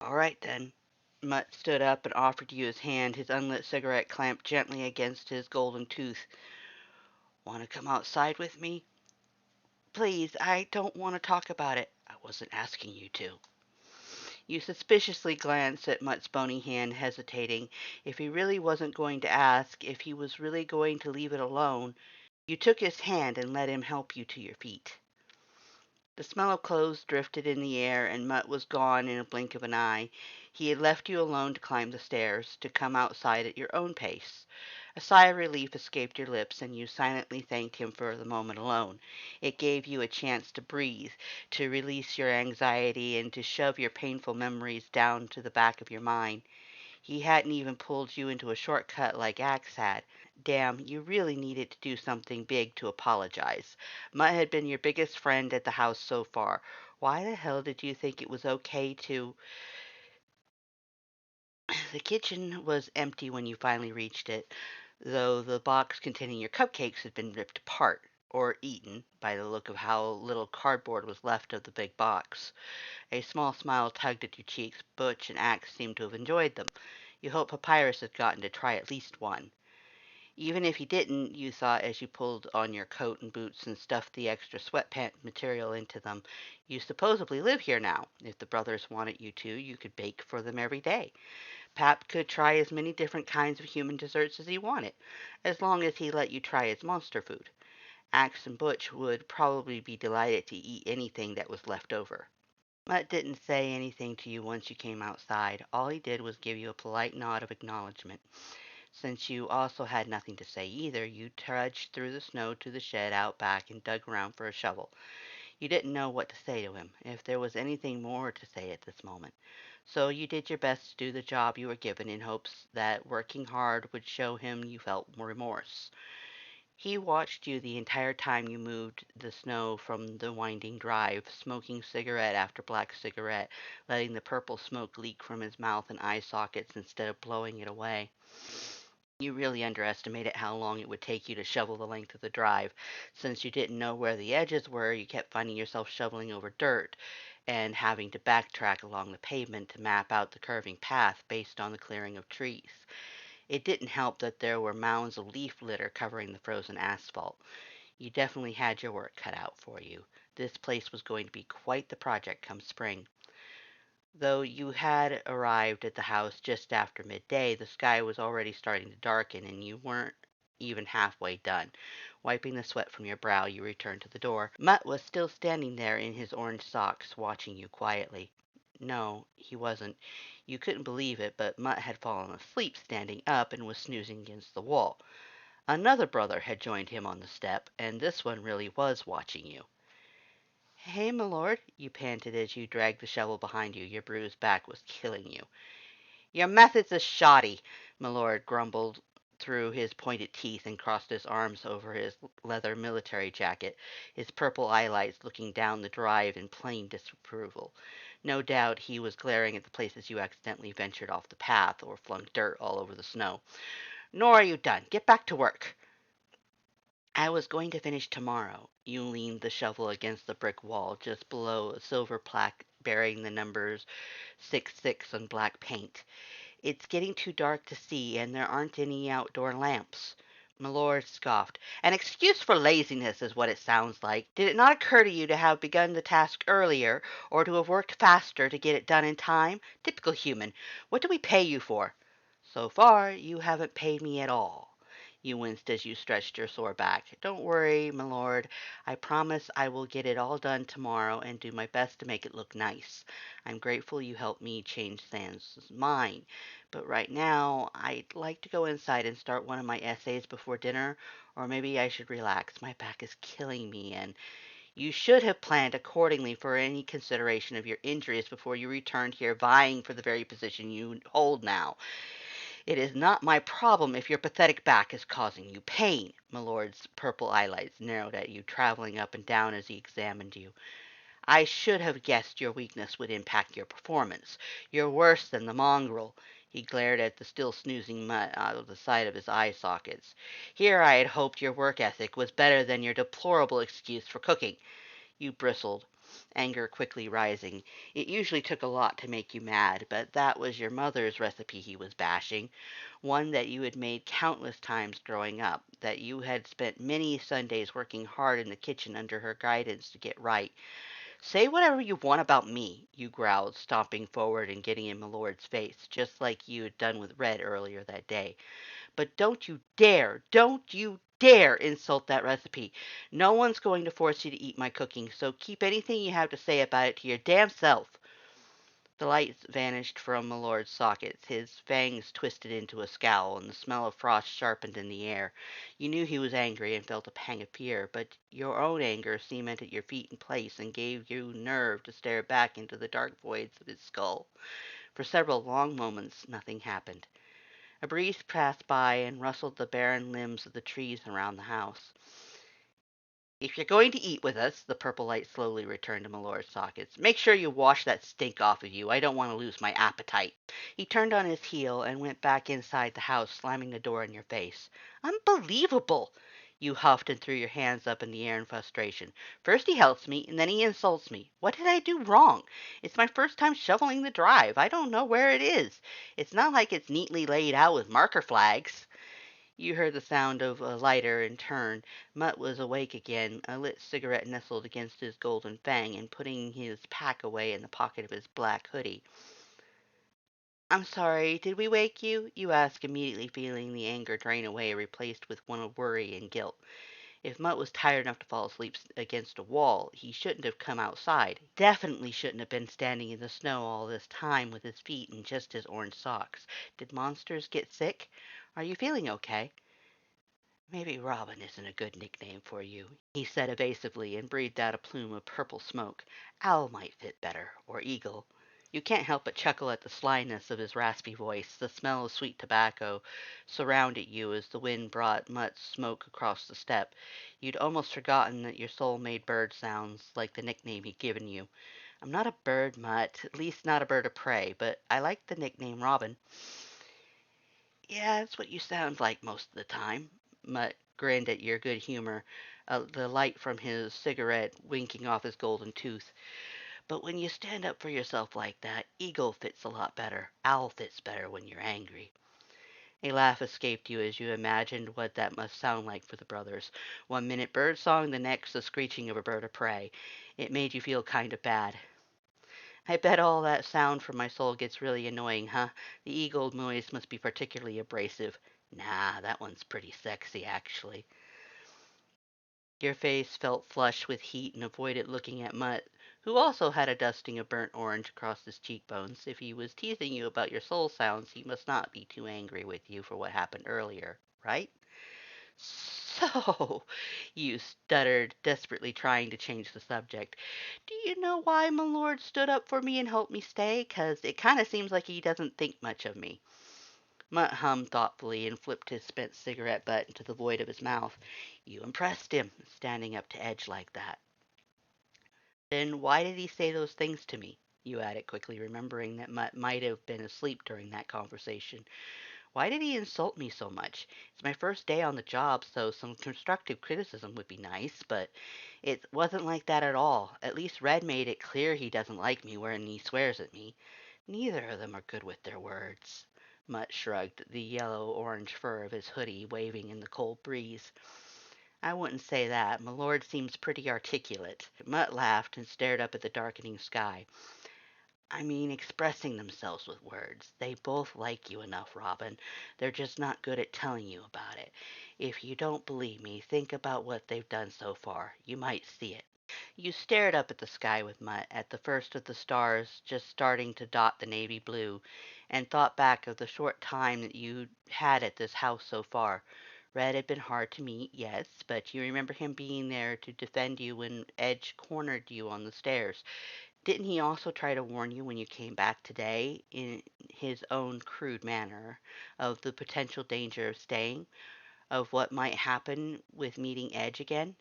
All right, then. Mutt stood up and offered you his hand, his unlit cigarette clamped gently against his golden tooth. Want to come outside with me? Please, I don't want to talk about it. I wasn't asking you to. You suspiciously glanced at Mutt's bony hand, hesitating. If he really wasn't going to ask, if he was really going to leave it alone, you took his hand and let him help you to your feet. The smell of clothes drifted in the air, and Mutt was gone in a blink of an eye. He had left you alone to climb the stairs, to come outside at your own pace. A sigh of relief escaped your lips, and you silently thanked him for the moment alone. It gave you a chance to breathe, to release your anxiety, and to shove your painful memories down to the back of your mind. He hadn't even pulled you into a shortcut like Axe had. Damn, you really needed to do something big to apologize. Mutt had been your biggest friend at the house so far. Why the hell did you think it was okay to... The kitchen was empty when you finally reached it, though the box containing your cupcakes had been ripped apart, or eaten, by the look of how little cardboard was left of the big box. A small smile tugged at your cheeks. Butch and Axe seemed to have enjoyed them. You hoped Papyrus had gotten to try at least one. Even if he didn't, you thought as you pulled on your coat and boots and stuffed the extra sweatpant material into them, you supposedly live here now. If the brothers wanted you to, you could bake for them every day. Pap could try as many different kinds of human desserts as he wanted, as long as he let you try his monster food. Axe and Butch would probably be delighted to eat anything that was left over. Mutt didn't say anything to you once you came outside. All he did was give you a polite nod of acknowledgement. Since you also had nothing to say either, you trudged through the snow to the shed out back and dug around for a shovel. You didn't know what to say to him, if there was anything more to say at this moment. So you did your best to do the job you were given in hopes that working hard would show him you felt remorse. He watched you the entire time you moved the snow from the winding drive, smoking cigarette after black cigarette, letting the purple smoke leak from his mouth and eye sockets instead of blowing it away. You really underestimated how long it would take you to shovel the length of the drive. Since you didn't know where the edges were, you kept finding yourself shoveling over dirt and having to backtrack along the pavement to map out the curving path based on the clearing of trees. It didn't help that there were mounds of leaf litter covering the frozen asphalt. You definitely had your work cut out for you. This place was going to be quite the project come spring. Though you had arrived at the house just after midday, the sky was already starting to darken, and you weren't even halfway done. Wiping the sweat from your brow, you returned to the door. Mutt was still standing there in his orange socks, watching you quietly. No, he wasn't. You couldn't believe it, but Mutt had fallen asleep standing up and was snoozing against the wall. Another brother had joined him on the step, and this one really was watching you. Hey, my lord, you panted as you dragged the shovel behind you. Your bruised back was killing you. Your methods are shoddy, my lord grumbled through his pointed teeth and crossed his arms over his leather military jacket, his purple eyelids looking down the drive in plain disapproval. No doubt he was glaring at the places you accidentally ventured off the path or flung dirt all over the snow. Nor are you done. Get back to work. I was going to finish tomorrow. You leaned the shovel against the brick wall just below a silver plaque bearing the numbers 66 on black paint. It's getting too dark to see, and there aren't any outdoor lamps. Milord scoffed. An excuse for laziness is what it sounds like. Did it not occur to you to have begun the task earlier, or to have worked faster to get it done in time? Typical human. What do we pay you for? So far, you haven't paid me at all. You winced as you stretched your sore back. Don't worry, my lord. I promise I will get it all done tomorrow and do my best to make it look nice. I'm grateful you helped me change Sans' mind. But right now, I'd like to go inside and start one of my essays before dinner, or maybe I should relax. My back is killing me, and you should have planned accordingly for any consideration of your injuries before you returned here vying for the very position you hold now. It is not my problem if your pathetic back is causing you pain. Milord's purple eyelids narrowed at you, traveling up and down as he examined you. I should have guessed your weakness would impact your performance. You're worse than the mongrel. He glared at the still snoozing Mutt out of the side of his eye sockets. Here I had hoped your work ethic was better than your deplorable excuse for cooking. You bristled, anger quickly rising. It usually took a lot to make you mad, but that was your mother's recipe he was bashing, one that you had made countless times growing up, that you had spent many Sundays working hard in the kitchen under her guidance to get right. Say whatever you want about me, you growled, stomping forward and getting in Milord's face, just like you had done with Red earlier that day. But don't you dare insult that recipe. No one's going to force you to eat my cooking, so keep anything you have to say about it to your damn self. The lights vanished from Milord's sockets. His fangs twisted into a scowl, and the smell of frost sharpened in the air. You knew he was angry and felt a pang of fear, but your own anger cemented your feet in place and gave you nerve to stare back into the dark voids of his skull. For several long moments nothing happened. A breeze passed by and rustled the barren limbs of the trees around the house. If you're going to eat with us, the purple light slowly returned to Milord's sockets. Make sure you wash that stink off of you. I don't want to lose my appetite. He turned on his heel and went back inside the house, slamming the door in your face. Unbelievable! You huffed and threw your hands up in the air in frustration. First he helps me, and then he insults me. What did I do wrong? It's my first time shoveling the drive. I don't know where it is. It's not like it's neatly laid out with marker flags. You heard the sound of a lighter and turned. Mutt was awake again, a lit cigarette nestled against his golden fang, and putting his pack away in the pocket of his black hoodie. I'm sorry, did we wake you? You asked, immediately feeling the anger drain away, replaced with one of worry and guilt. If Mutt was tired enough to fall asleep against a wall, he shouldn't have come outside. Definitely shouldn't have been standing in the snow all this time with his feet in just his orange socks. Did monsters get sick? Are you feeling okay? Maybe Robin isn't a good nickname for you, he said evasively and breathed out a plume of purple smoke. Owl might fit better, or Eagle. You can't help but chuckle at the slyness of his raspy voice. The smell of sweet tobacco surrounded you as the wind brought much smoke across the steppe. You'd almost forgotten that your soul made bird sounds, like the nickname he'd given you. I'm not a bird, Mutt, at least not a bird of prey, but I like the nickname Robin. Yeah, that's what you sound like most of the time. Mutt grinned at your good humor, the light from his cigarette winking off his golden tooth. But when you stand up for yourself like that, Eagle fits a lot better. Owl fits better when you're angry. A laugh escaped you as you imagined what that must sound like for the brothers. 1 minute bird song, the next the screeching of a bird of prey. It made you feel kind of bad. I bet all that sound from my soul gets really annoying, huh? The eagle noise must be particularly abrasive. Nah, that one's pretty sexy, actually. Your face felt flushed with heat and avoided looking at Mutt, who also had a dusting of burnt orange across his cheekbones. If he was teasing you about your soul sounds, he must not be too angry with you for what happened earlier, right? So, you stuttered, desperately trying to change the subject. Do you know why my lord stood up for me and helped me stay? 'Cause it kind of seems like he doesn't think much of me. Mutt hummed thoughtfully and flipped his spent cigarette butt into the void of his mouth. You impressed him, standing up to Edge like that. Then why did he say those things to me? You added quickly, remembering that Mutt might have been asleep during that conversation. Why did he insult me so much? It's my first day on the job, so some constructive criticism would be nice, but it wasn't like that at all. At least Red made it clear he doesn't like me when he swears at me. Neither of them are good with their words. Mutt shrugged, the yellow-orange fur of his hoodie waving in the cold breeze. I wouldn't say that. Milord seems pretty articulate. Mutt laughed and stared up at the darkening sky. I mean, expressing themselves with words. They both like you enough, Robin. They're just not good at telling you about it. If you don't believe me, think about what they've done so far. You might see it. You stared up at the sky with Mutt, at the first of the stars just starting to dot the navy blue, and thought back of the short time that you had at this house so far. Red had been hard to meet, yes, but you remember him being there to defend you when Edge cornered you on the stairs. Didn't he also try to warn you when you came back today, in his own crude manner, of the potential danger of staying, of what might happen with meeting Edge again?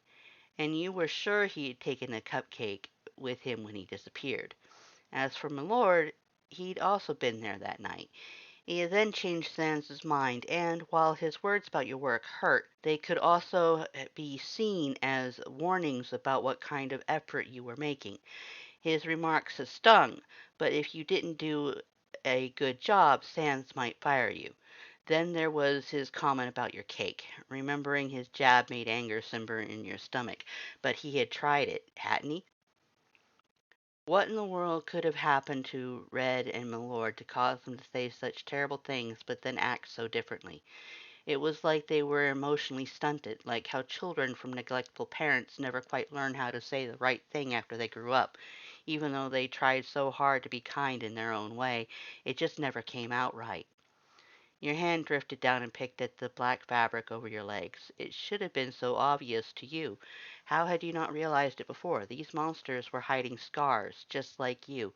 And you were sure he had taken a cupcake with him when he disappeared. As for Milord, he'd also been there that night. He had then changed Sans's mind, and while his words about your work hurt, they could also be seen as warnings about what kind of effort you were making. His remarks had stung, but if you didn't do a good job, Sans might fire you. Then there was his comment about your cake. Remembering his jab made anger simmer in your stomach, but he had tried it, hadn't he? What in the world could have happened to Red and Milord to cause them to say such terrible things but then act so differently? It was like they were emotionally stunted, like how children from neglectful parents never quite learn how to say the right thing after they grew up. Even though they tried so hard to be kind in their own way, it just never came out right. Your hand drifted down and picked at the black fabric over your legs. It should have been so obvious to you. How had you not realized it before? These monsters were hiding scars, just like you.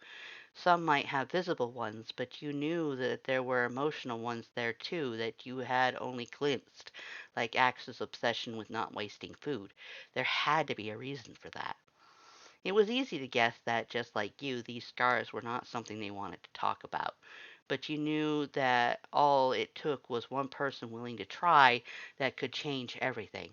Some might have visible ones, but you knew that there were emotional ones there too that you had only glimpsed, like Axe's obsession with not wasting food. There had to be a reason for that. It was easy to guess that, just like you, these scars were not something they wanted to talk about. But you knew that all it took was one person willing to try that could change everything.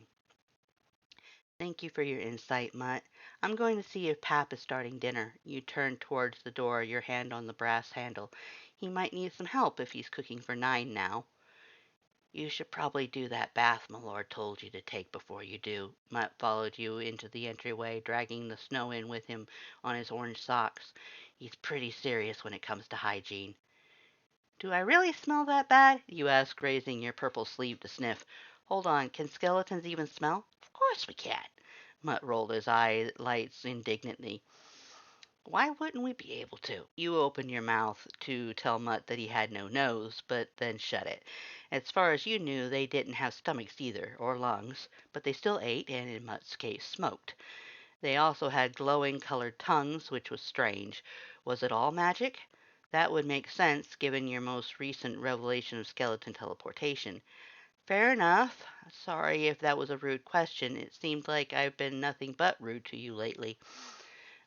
Thank you for your insight, Mutt. I'm going to see if Pap is starting dinner. You turned towards the door, your hand on the brass handle. He might need some help if he's cooking for 9 now. You should probably do that bath Milord told you to take before you do. Mutt followed you into the entryway, dragging the snow in with him on his orange socks. He's pretty serious when it comes to hygiene. Do I really smell that bad? You asked, raising your purple sleeve to sniff. Hold on, can skeletons even smell? Of course we can. Mutt rolled his eyelids indignantly. Why wouldn't we be able to? You opened your mouth to tell Mutt that he had no nose, but then shut it. As far as you knew, they didn't have stomachs either, or lungs, but they still ate, and in Mutt's case, smoked. They also had glowing colored tongues, which was strange. Was it all magic? That would make sense, given your most recent revelation of skeleton teleportation. Fair enough. Sorry if that was a rude question. It seemed like I've been nothing but rude to you lately.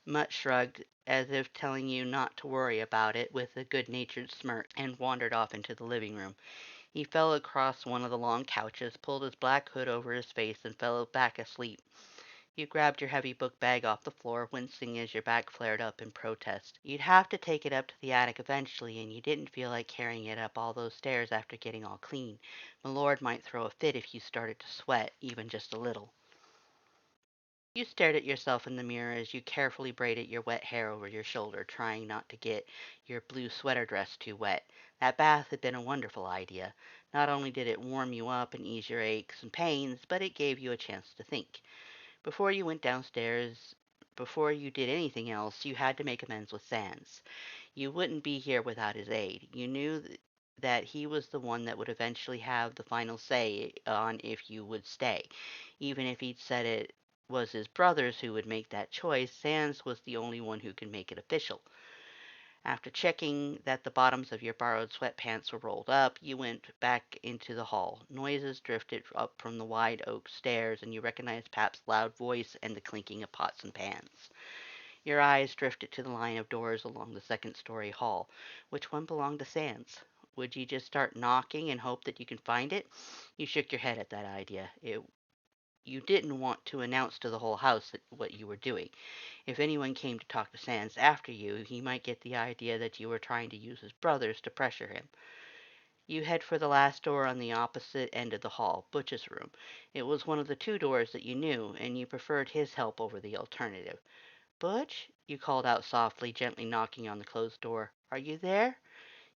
Mutt shrugged, as if telling you not to worry about it, with a good-natured smirk, and wandered off into the living room. He fell across one of the long couches, pulled his black hood over his face, and fell back asleep. You grabbed your heavy book bag off the floor, wincing as your back flared up in protest. You'd have to take it up to the attic eventually, and you didn't feel like carrying it up all those stairs after getting all clean. Milord might throw a fit if you started to sweat, even just a little. You stared at yourself in the mirror as you carefully braided your wet hair over your shoulder, trying not to get your blue sweater dress too wet. That bath had been a wonderful idea. Not only did it warm you up and ease your aches and pains, but it gave you a chance to think. Before you went downstairs, before you did anything else, you had to make amends with Sans. You wouldn't be here without his aid. You knew that he was the one that would eventually have the final say on if you would stay. Even if he'd said it was his brothers who would make that choice, Sans was the only one who could make it official. After checking that the bottoms of your borrowed sweatpants were rolled up, you went back into the hall. Noises drifted up from the wide oak stairs, and you recognized Pap's loud voice and the clinking of pots and pans. Your eyes drifted to the line of doors along the second-story hall. Which one belonged to Sans? Would you just start knocking and hope that you can find it? You shook your head at that idea. You didn't want to announce to the whole house what you were doing. If anyone came to talk to Sans after you, he might get the idea that you were trying to use his brothers to pressure him. You head for the last door on the opposite end of the hall, Butch's room. It was one of the two doors that you knew, and you preferred his help over the alternative. Butch? You called out softly, gently knocking on the closed door. Are you there?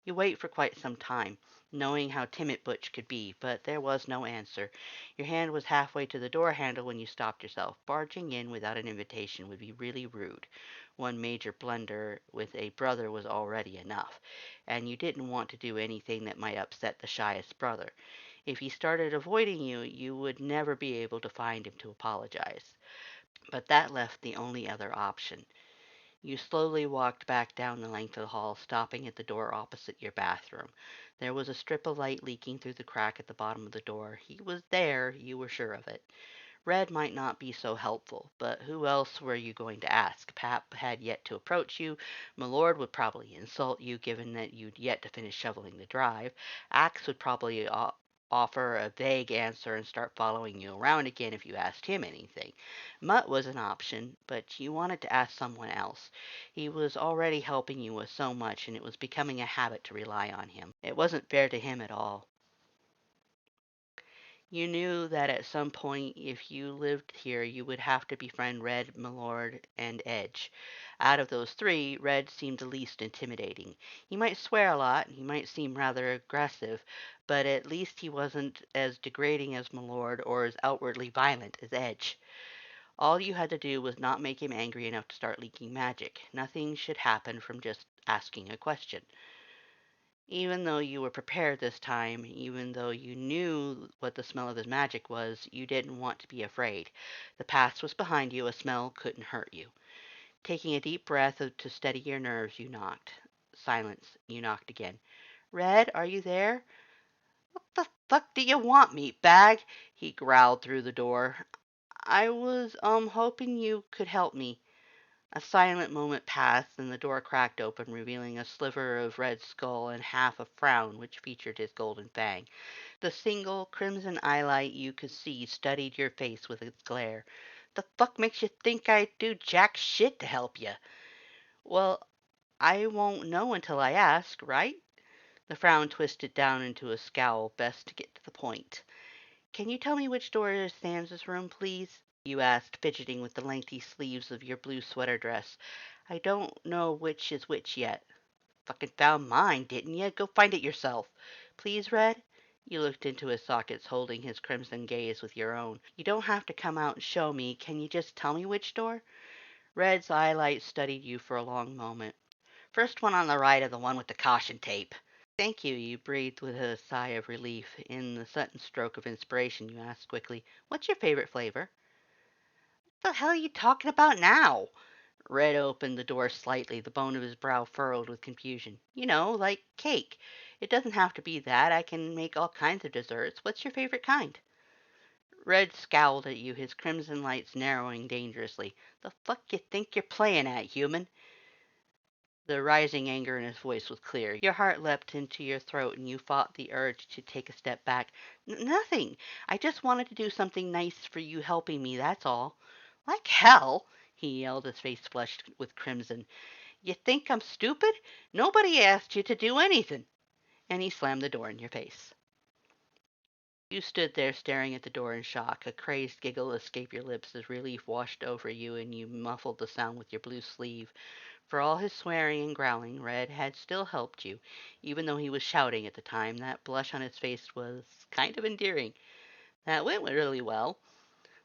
You wait for quite some time, knowing how timid Butch could be, but there was no answer. Your hand was halfway to the door handle when you stopped yourself. Barging in without an invitation would be really rude. One major blunder with a brother was already enough, and you didn't want to do anything that might upset the shyest brother. If he started avoiding you, you would never be able to find him to apologize. But that left the only other option. You slowly walked back down the length of the hall, stopping at the door opposite your bathroom. There was a strip of light leaking through the crack at the bottom of the door. He was there, you were sure of it. Red might not be so helpful, but who else were you going to ask? Pap had yet to approach you. Milord would probably insult you, given that you'd yet to finish shoveling the drive. Axe would probably offer a vague answer and start following you around again if you asked him anything. Mutt was an option, but you wanted to ask someone else. He was already helping you with so much, and it was becoming a habit to rely on him. It wasn't fair to him at all. You knew that at some point, if you lived here, you would have to befriend Red, Milord, and Edge. Out of those three, Red seemed the least intimidating. He might swear a lot, he might seem rather aggressive, but at least he wasn't as degrading as Milord or as outwardly violent as Edge. All you had to do was not make him angry enough to start leaking magic. Nothing should happen from just asking a question. Even though you were prepared this time, even though you knew what the smell of his magic was, you didn't want to be afraid. The past was behind you, a smell couldn't hurt you. Taking a deep breath to steady your nerves, you knocked. Silence. You knocked again. Red, are you there? What the fuck do you want, meatbag? He growled through the door. I was, hoping you could help me. A silent moment passed, then the door cracked open, revealing a sliver of red skull and half a frown which featured his golden fang. The single crimson eyelight you could see studied your face with its glare. The fuck makes you think I'd do jack shit to help you? Well, I won't know until I ask, right? The frown twisted down into a scowl, best to get to the point. Can you tell me which door is Sam's room, please? You asked, fidgeting with the lengthy sleeves of your blue sweater dress. I don't know which is which yet. Fucking found mine, didn't you? Go find it yourself. Please, Red? You looked into his sockets, holding his crimson gaze with your own. You don't have to come out and show me. Can you just tell me which door? Red's eyelight studied you for a long moment. First one on the right of the one with the caution tape. Thank you, you breathed with a sigh of relief. In the sudden stroke of inspiration, you asked quickly, What's your favorite flavor? What the hell are you talking about now? Red opened the door slightly, the bone of his brow furrowed with confusion. You know, like cake. It doesn't have to be that. I can make all kinds of desserts. What's your favorite kind? Red scowled at you, his crimson lights narrowing dangerously. The fuck you think you're playing at, human? The rising anger in his voice was clear. Your heart leapt into your throat and you fought the urge to take a step back. Nothing. I just wanted to do something nice for you helping me, that's all. Like hell, he yelled, his face flushed with crimson. You think I'm stupid? Nobody asked you to do anything. And he slammed the door in your face. You stood there staring at the door in shock. A crazed giggle escaped your lips as relief washed over you and you muffled the sound with your blue sleeve. For all his swearing and growling, Red had still helped you, even though he was shouting at the time. That blush on his face was kind of endearing. That went really well.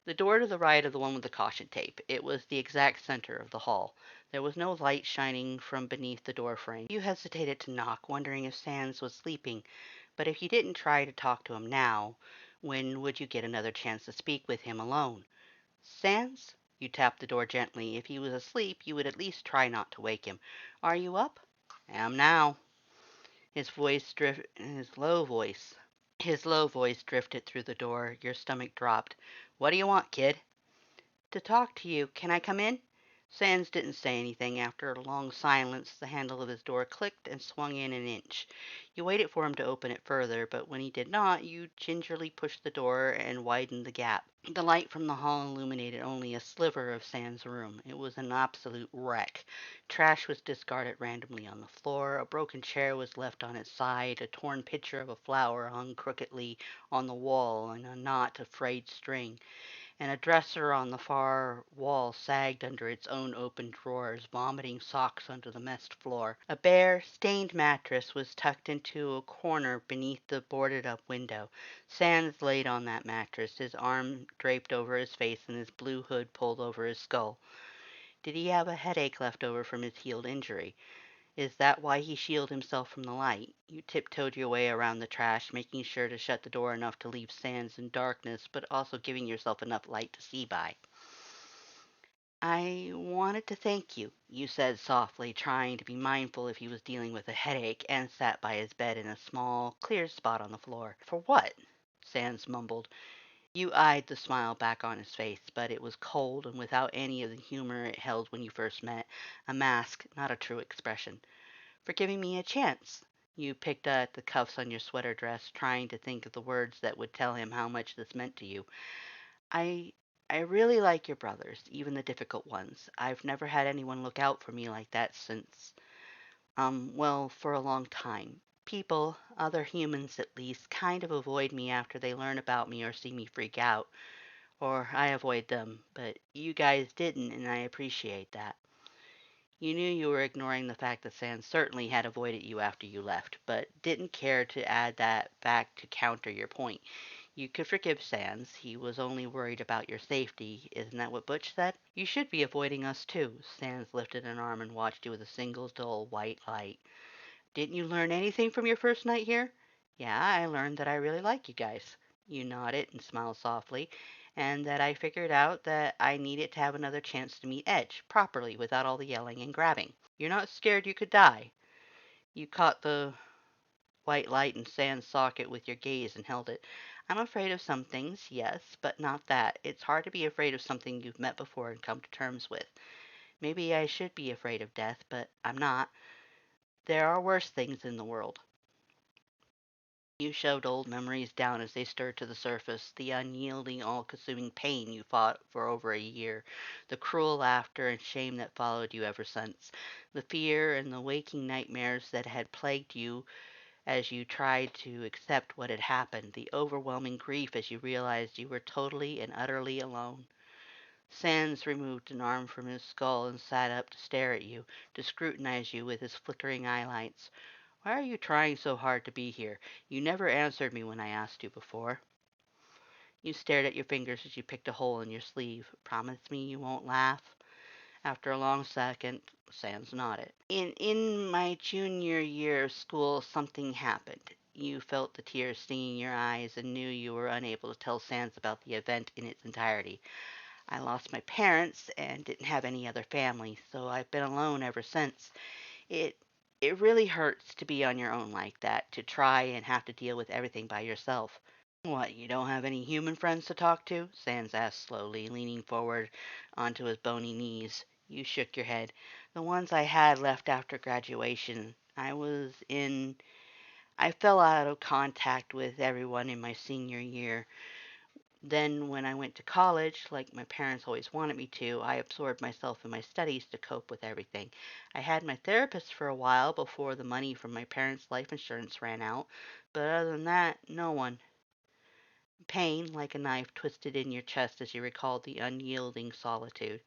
The door to the right of the one with the caution tape. It was the exact center of the hall. There was no light shining from beneath the door frame. You hesitated to knock, wondering if Sans was sleeping. But if you didn't try to talk to him now, when would you get another chance to speak with him alone? Sans? You tapped the door gently. If he was asleep, you would at least try not to wake him. Are you up? Am now. His low voice drifted through the door. Your stomach dropped. What do you want, kid? To talk to you. Can I come in? Sans didn't say anything. After a long silence, the handle of his door clicked and swung in an inch. You waited for him to open it further, but when he did not, you gingerly pushed the door and widened the gap. The light from the hall illuminated only a sliver of Sans' room. It was an absolute wreck. Trash was discarded randomly on the floor, a broken chair was left on its side, a torn picture of a flower hung crookedly on the wall in a knot of frayed string, and a dresser on the far wall sagged under its own open drawers, vomiting socks onto the messed floor. A bare, stained mattress was tucked into a corner beneath the boarded-up window. Sans laid on that mattress, his arm draped over his face and his blue hood pulled over his skull. Did he have a headache left over from his healed injury? Is that why he shielded himself from the light? You tiptoed your way around the trash, making sure to shut the door enough to leave Sans in darkness, but also giving yourself enough light to see by. I wanted to thank you, you said softly, trying to be mindful if he was dealing with a headache, and sat by his bed in a small, clear spot on the floor. For what? Sans mumbled. You eyed the smile back on his face, but it was cold and without any of the humor it held when you first met. A mask, not a true expression. For giving me a chance. You picked at the cuffs on your sweater dress, trying to think of the words that would tell him how much this meant to you. I I really like your brothers, even the difficult ones. I've never had anyone look out for me like that since well, for a long time. People, other humans at least, kind of avoid me after they learn about me or see me freak out. Or I avoid them, but you guys didn't, and I appreciate that. You knew you were ignoring the fact that Sans certainly had avoided you after you left, but didn't care to add that fact to counter your point. You could forgive Sans. He was only worried about your safety. Isn't that what Butch said? You should be avoiding us too. Sans lifted an arm and watched you with a single dull white light. Didn't you learn anything from your first night here? Yeah, I learned that I really like you guys. You nodded and smiled softly, and that I figured out that I needed to have another chance to meet Edge, properly, without all the yelling and grabbing. You're not scared you could die. You caught the white light in Sans' socket with your gaze and held it. I'm afraid of some things, yes, but not that. It's hard to be afraid of something you've met before and come to terms with. Maybe I should be afraid of death, but I'm not. There are worse things in the world. You shoved old memories down as they stirred to the surface, the unyielding, all-consuming pain you fought for over a year, the cruel laughter and shame that followed you ever since, the fear and the waking nightmares that had plagued you as you tried to accept what had happened, the overwhelming grief as you realized you were totally and utterly alone. Sans removed an arm from his skull and sat up to stare at you, to scrutinize you with his flickering eyelights. Why are you trying so hard to be here? You never answered me when I asked you before. You stared at your fingers as you picked a hole in your sleeve. Promise me you won't laugh? After a long second, Sans nodded. In my junior year of school, something happened. You felt the tears stinging your eyes and knew you were unable to tell Sans about the event in its entirety. I lost my parents and didn't have any other family, so I've been alone ever since. It it really hurts to be on your own like that, to try and have to deal with everything by yourself. What, you don't have any human friends to talk to? Sans asked slowly, leaning forward onto his bony knees. You shook your head. The ones I had left after graduation. I fell out of contact with everyone in my senior year. Then, when I went to college, like my parents always wanted me to, I absorbed myself in my studies to cope with everything. I had my therapist for a while before the money from my parents' life insurance ran out, but other than that, no one. Pain, like a knife, twisted in your chest as you recalled the unyielding solitude.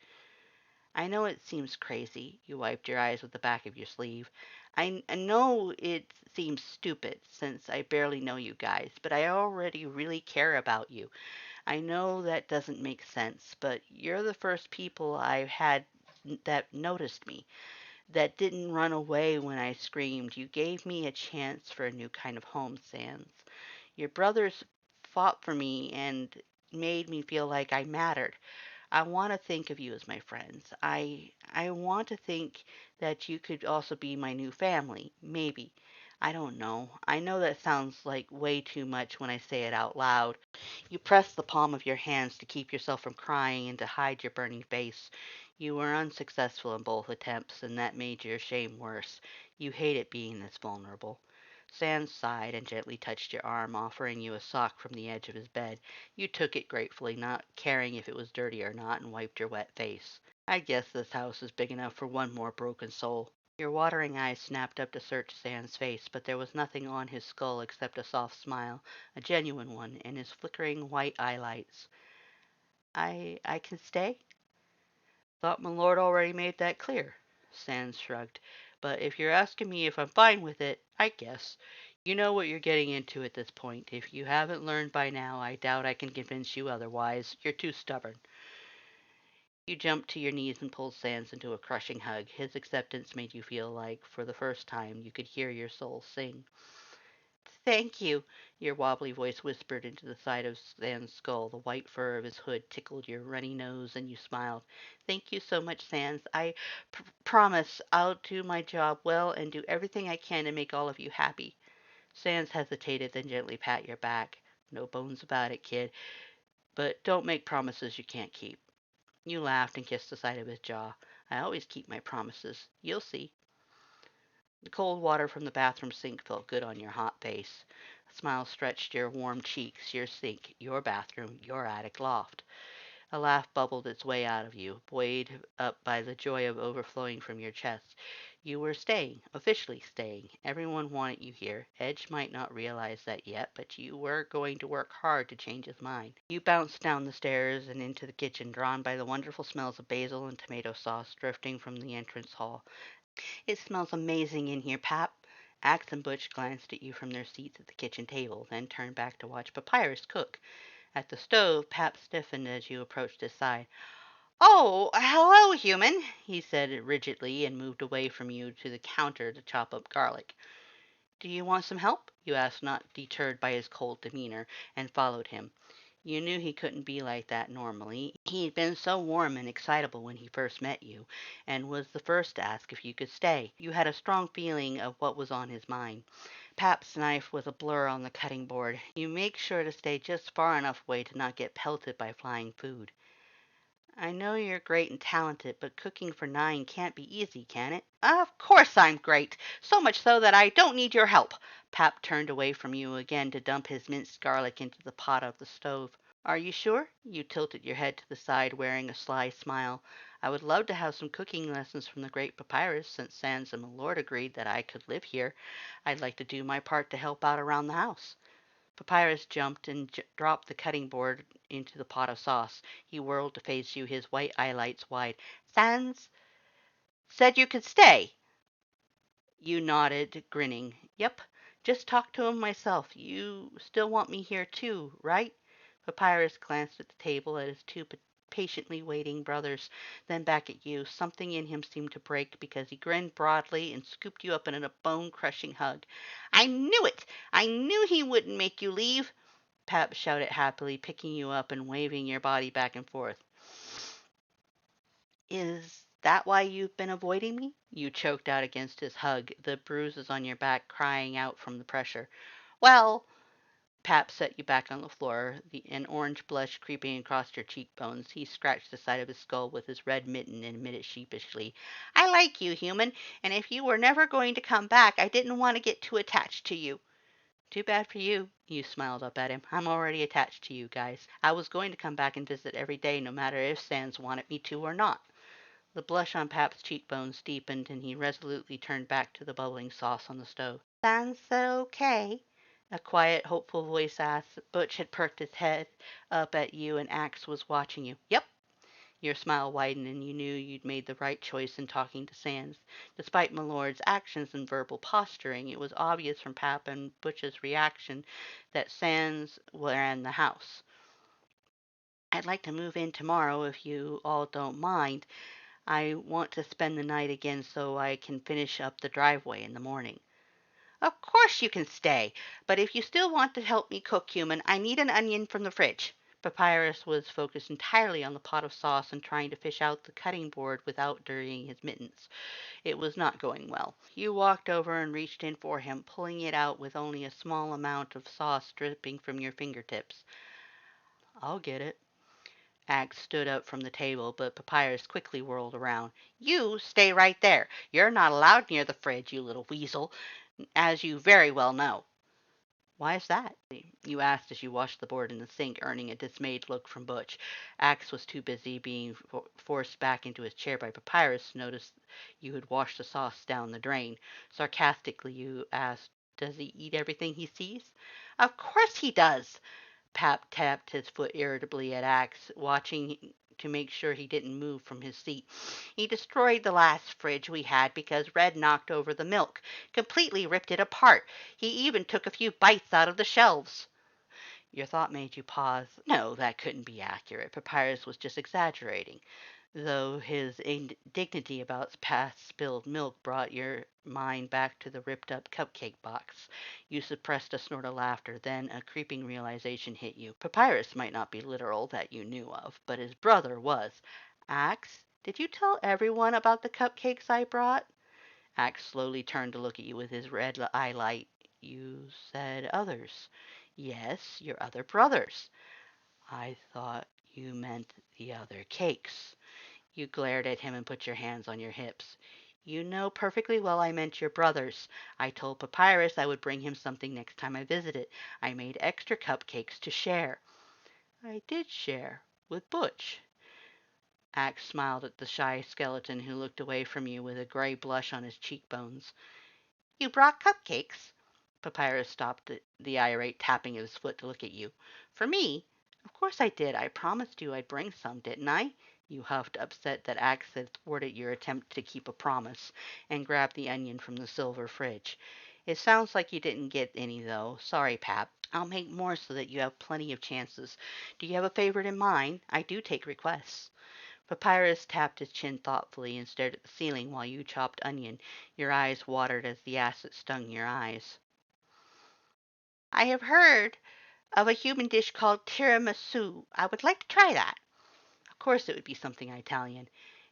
I know it seems crazy. You wiped your eyes with the back of your sleeve. I know it seems stupid since I barely know you guys, but I already really care about you. I know that doesn't make sense, but you're the first people I've had that noticed me, that didn't run away when I screamed. You gave me a chance for a new kind of home, Sans. Your brothers fought for me and made me feel like I mattered. I want to think of you as my friends. I want to think that you could also be my new family. Maybe. I don't know. I know that sounds like way too much when I say it out loud. You pressed the palm of your hands to keep yourself from crying and to hide your burning face. You were unsuccessful in both attempts, and that made your shame worse. You hated being this vulnerable. Sans sighed and gently touched your arm, offering you a sock from the edge of his bed. You took it gratefully, not caring if it was dirty or not, and wiped your wet face. I guess this house is big enough for one more broken soul. Your watering eyes snapped up to search Sans face, but there was nothing on his skull except a soft smile, a genuine one, and his flickering white eyelids. I can stay? Thought my lord already made that clear. Sans shrugged. But if you're asking me if I'm fine with it, I guess. You know what you're getting into at this point. If you haven't learned by now, I doubt I can convince you otherwise. You're too stubborn. You jumped to your knees and pulled Sans into a crushing hug. His acceptance made you feel like, for the first time, you could hear your soul sing. Thank you, your wobbly voice whispered into the side of Sans' skull. The white fur of his hood tickled your runny nose, and you smiled. Thank you so much, Sans. I promise I'll do my job well and do everything I can to make all of you happy. Sans hesitated, then gently pat your back. No bones about it, kid, but don't make promises you can't keep. You laughed and kissed the side of his jaw. I always keep my promises. You'll see. The cold water from the bathroom sink felt good on your hot face. A smile stretched your warm cheeks, your sink, your bathroom, your attic loft. A laugh bubbled its way out of you, buoyed up by the joy of overflowing from your chest. You were staying, officially staying. Everyone wanted you here. Edge might not realize that yet, but you were going to work hard to change his mind. You bounced down the stairs and into the kitchen, drawn by the wonderful smells of basil and tomato sauce drifting from the entrance hall. It smells amazing in here, Pap. Axe and Butch glanced at you from their seats at the kitchen table, then turned back to watch Papyrus cook. At the stove, Pap stiffened as you approached his side. Oh, hello, human, he said rigidly and moved away from you to the counter to chop up garlic. Do you want some help? You asked, not deterred by his cold demeanor, and followed him. You knew he couldn't be like that normally. He'd been so warm and excitable when he first met you, and was the first to ask if you could stay. You had a strong feeling of what was on his mind. Pap's knife was a blur on the cutting board. You make sure to stay just far enough away to not get pelted by flying food. I know you're great and talented, but cooking for 9 can't be easy, can it? Of course I'm great, so much so that I don't need your help. Pap turned away from you again to dump his minced garlic into the pot of the stove. Are you sure? You tilted your head to the side, wearing a sly smile. I would love to have some cooking lessons from the great Papyrus, since Sans and my lord agreed that I could live here. I'd like to do my part to help out around the house. Papyrus jumped and dropped the cutting board into the pot of sauce. He whirled to face you, his white eyelights wide. Sans said you could stay. You nodded, grinning. Yep, just talked to him myself. You still want me here too, right? Papyrus glanced at the table at his two patiently waiting brothers, then back at you. Something in him seemed to break because he grinned broadly and scooped you up in a bone-crushing hug. I knew it! I knew he wouldn't make you leave! Pap shouted happily, picking you up and waving your body back and forth. Is that why you've been avoiding me? You choked out against his hug, the bruises on your back crying out from the pressure. Well, Pap set you back on the floor, an orange blush creeping across your cheekbones. He scratched the side of his skull with his red mitten and admitted sheepishly, I like you, human, and if you were never going to come back, I didn't want to get too attached to you. Too bad for you. You smiled up at him. I'm already attached to you guys. I was going to come back and visit every day, no matter if Sans wanted me to or not. The blush on Pap's cheekbones deepened, and he resolutely turned back to the bubbling sauce on the stove. Sans said okay? A quiet, hopeful voice asked. Butch had perked his head up at you, and Axe was watching you. Yep. Your smile widened, and you knew you'd made the right choice in talking to Sans. Despite Milord's actions and verbal posturing, it was obvious from Pap and Butch's reaction that Sans ran the house. I'd like to move in tomorrow if you all don't mind. I want to spend the night again so I can finish up the driveway in the morning. Of course you can stay, but if you still want to help me cook, human, I need an onion from the fridge. Papyrus was focused entirely on the pot of sauce and trying to fish out the cutting board without dirtying his mittens. It was not going well. You walked over and reached in for him, pulling it out with only a small amount of sauce dripping from your fingertips. I'll get it. Axe stood up from the table, but Papyrus quickly whirled around. You stay right there. You're not allowed near the fridge, you little weasel, as you very well know. Why is that? You asked as you washed the board in the sink, earning a dismayed look from Butch. Axe was too busy being forced back into his chair by Papyrus to notice you had washed the sauce down the drain. Sarcastically, you asked, Does he eat everything he sees? Of course he does. Pap tapped his foot irritably at Axe, watching to make sure he didn't move from his seat. He destroyed the last fridge we had because Red knocked over the milk, completely ripped it apart. He even took a few bites out of the shelves. Your thought made you pause. No, that couldn't be accurate. Papyrus was just exaggerating, though his indignity about past spilled milk brought your mind back to the ripped up cupcake box. You suppressed a snort of laughter, then a creeping realization hit you. Papyrus might not be literal that you knew of, but his brother was. Axe, did you tell everyone about the cupcakes I brought? Axe slowly turned to look at you with his red eye light. You said others. Yes, your other brothers. I thought you meant the other cakes. You glared at him and put your hands on your hips. You know perfectly well I meant your brothers. I told Papyrus I would bring him something next time I visited. I made extra cupcakes to share. I did share with Butch. Axe smiled at the shy skeleton who looked away from you with a gray blush on his cheekbones. You brought cupcakes? Papyrus stopped the irate tapping of his foot to look at you. For me? Of course I did. I promised you I'd bring some, didn't I? You huffed, upset that Axe had thwarted your attempt to keep a promise, and grabbed the onion from the silver fridge. It sounds like you didn't get any, though. Sorry, Pap. I'll make more so that you have plenty of chances. Do you have a favorite in mind? I do take requests. Papyrus tapped his chin thoughtfully and stared at the ceiling while you chopped onion. Your eyes watered as the acid stung your eyes. I have heard of a human dish called tiramisu. I would like to try that. Of course it would be something Italian.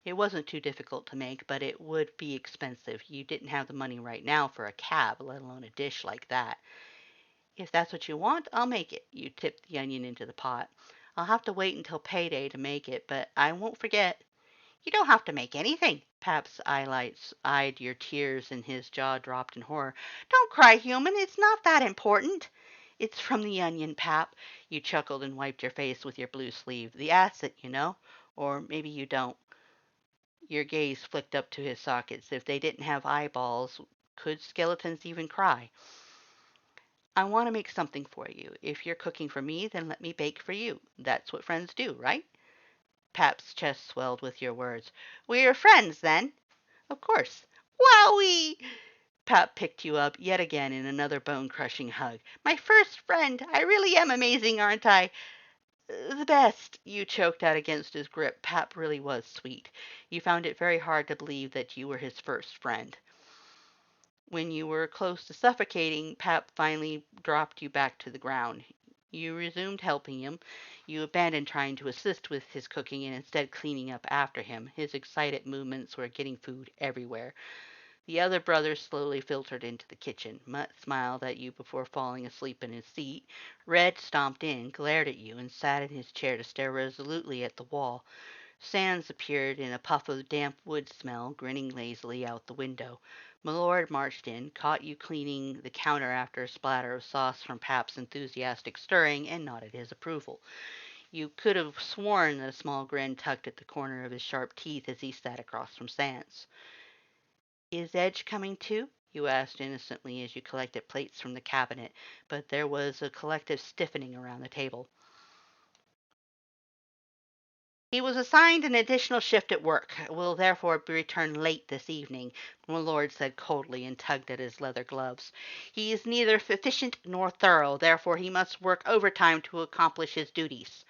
It wasn't too difficult to make, but it would be expensive. You didn't have the money right now for a cab, let alone a dish like that. If that's what you want, I'll make it. You tipped the onion into the pot. I'll have to wait until payday to make it, but I won't forget. You don't have to make anything. Pap's eyelights eyed your tears and his jaw dropped in horror. Don't cry, human. It's not that important. It's from the onion, Pap. You chuckled and wiped your face with your blue sleeve. The acid, you know. Or maybe you don't. Your gaze flicked up to his sockets. If they didn't have eyeballs, could skeletons even cry? I want to make something for you. If you're cooking for me, then let me bake for you. That's what friends do, right? Pap's chest swelled with your words. We're friends, then? Of course. Wowie! Pap picked you up yet again in another bone-crushing hug. My first friend! I really am amazing, aren't I? The best, you choked out against his grip. Pap really was sweet. You found it very hard to believe that you were his first friend. When you were close to suffocating, Pap finally dropped you back to the ground. You resumed helping him. You abandoned trying to assist with his cooking and instead cleaning up after him. His excited movements were getting food everywhere. The other brother slowly filtered into the kitchen. Mutt smiled at you before falling asleep in his seat. Red stomped in, glared at you, and sat in his chair to stare resolutely at the wall. Sans appeared in a puff of damp wood smell, grinning lazily out the window. Milord marched in, caught you cleaning the counter after a splatter of sauce from Pap's enthusiastic stirring, and nodded his approval. You could have sworn that a small grin tugged at the corner of his sharp teeth as he sat across from Sans. Is Edge coming too? You asked innocently as you collected plates from the cabinet, but there was a collective stiffening around the table. He was assigned an additional shift at work. Will therefore return late this evening, my lord said coldly and tugged at his leather gloves. He is neither efficient nor thorough, therefore he must work overtime to accomplish his duties.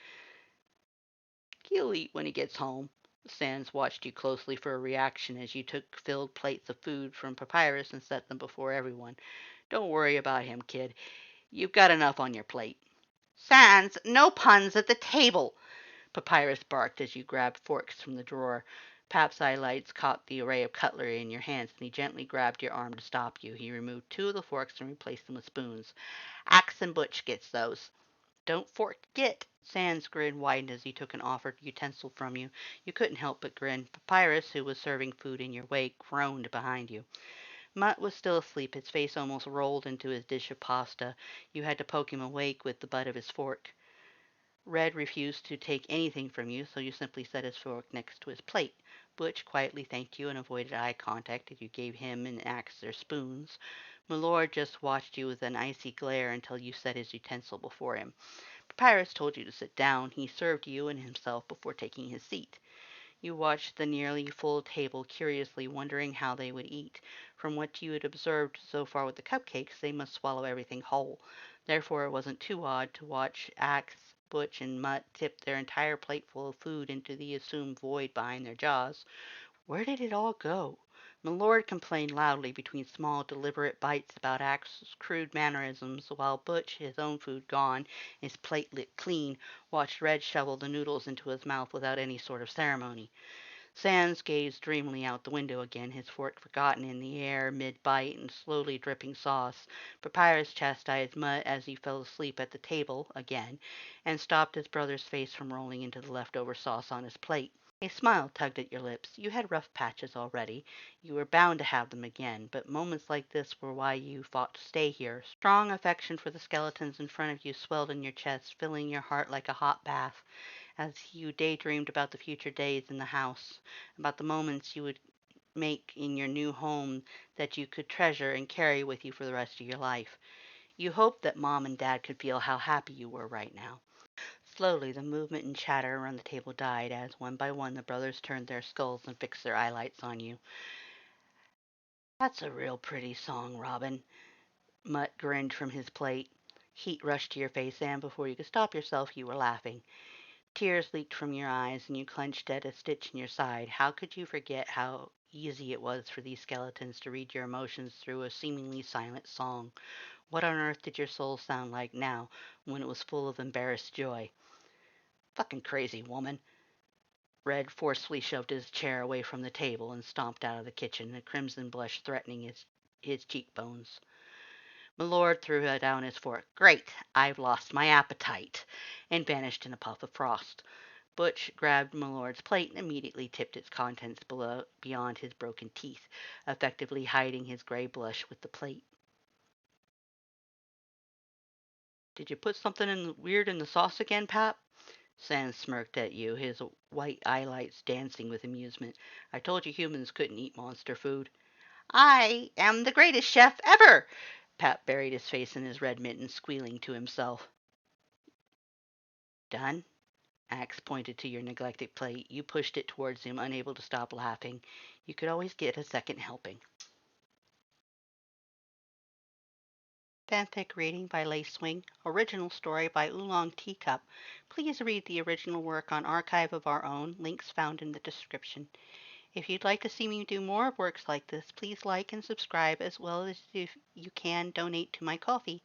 He'll eat when he gets home. Sans watched you closely for a reaction as you took filled plates of food from Papyrus and set them before everyone. Don't worry about him, kid. You've got enough on your plate. Sans, no puns at the table. Papyrus barked as you grabbed forks from the drawer. Pap's eyelights caught the array of cutlery in your hands, and he gently grabbed your arm to stop you. He removed 2 of the forks and replaced them with spoons. Axe and Butch gets those. Don't forget, Sans' grin widened as he took an offered utensil from you. You couldn't help but grin. Papyrus, who was serving food in your wake, groaned behind you. Mutt was still asleep, his face almost rolled into his dish of pasta. You had to poke him awake with the butt of his fork. Red refused to take anything from you, so you simply set his fork next to his plate. Butch quietly thanked you and avoided eye contact as you gave him and Axe their spoons. Milord just watched you with an icy glare until you set his utensil before him. Papyrus told you to sit down. He served you and himself before taking his seat. You watched the nearly full table curiously, wondering how they would eat. From what you had observed so far with the cupcakes, they must swallow everything whole. Therefore, it wasn't too odd to watch Axe, Butch, and Mutt tip their entire plateful of food into the assumed void behind their jaws. Where did it all go? Milord complained loudly between small, deliberate bites about Axe's crude mannerisms, while Butch, his own food gone, his plate licked clean, watched Red shovel the noodles into his mouth without any sort of ceremony. Sans gazed dreamily out the window again, his fork forgotten in the air mid-bite and slowly dripping sauce. Papyrus chastised Mutt as he fell asleep at the table again, and stopped his brother's face from rolling into the leftover sauce on his plate. A smile tugged at your lips. You had rough patches already. You were bound to have them again, but moments like this were why you fought to stay here. Strong affection for the skeletons in front of you swelled in your chest, filling your heart like a hot bath, as you daydreamed about the future days in the house, about the moments you would make in your new home that you could treasure and carry with you for the rest of your life. You hoped that Mom and Dad could feel how happy you were right now. Slowly, the movement and chatter around the table died as, one by one, the brothers turned their skulls and fixed their eyelights on you. That's a real pretty song, Robin. Mutt grinned from his plate. Heat rushed to your face, and before you could stop yourself, you were laughing. Tears leaked from your eyes, and you clenched at a stitch in your side. How could you forget how easy it was for these skeletons to read your emotions through a seemingly silent song? What on earth did your soul sound like now, when it was full of embarrassed joy? Fucking crazy, woman. Red forcefully shoved his chair away from the table and stomped out of the kitchen, a crimson blush threatening his cheekbones. Milord threw down his fork. Great, I've lost my appetite, and vanished in a puff of frost. Butch grabbed Milord's plate and immediately tipped its contents beyond his broken teeth, effectively hiding his gray blush with the plate. Did you put something weird in the sauce again, Pap? Sans smirked at you, his white eyelights dancing with amusement. I told you humans couldn't eat monster food. I am the greatest chef ever! Pap buried his face in his red mittens, squealing to himself. Done? Axe pointed to your neglected plate. You pushed it towards him, unable to stop laughing. You could always get a second helping. Fanfic reading by lacewing. Original story by Oolongteacup. Please read the original work on Archive of Our Own. Links found in the description. If you'd like to see me do more works like this, please like and subscribe, as well as if you can donate to my Ko-fi.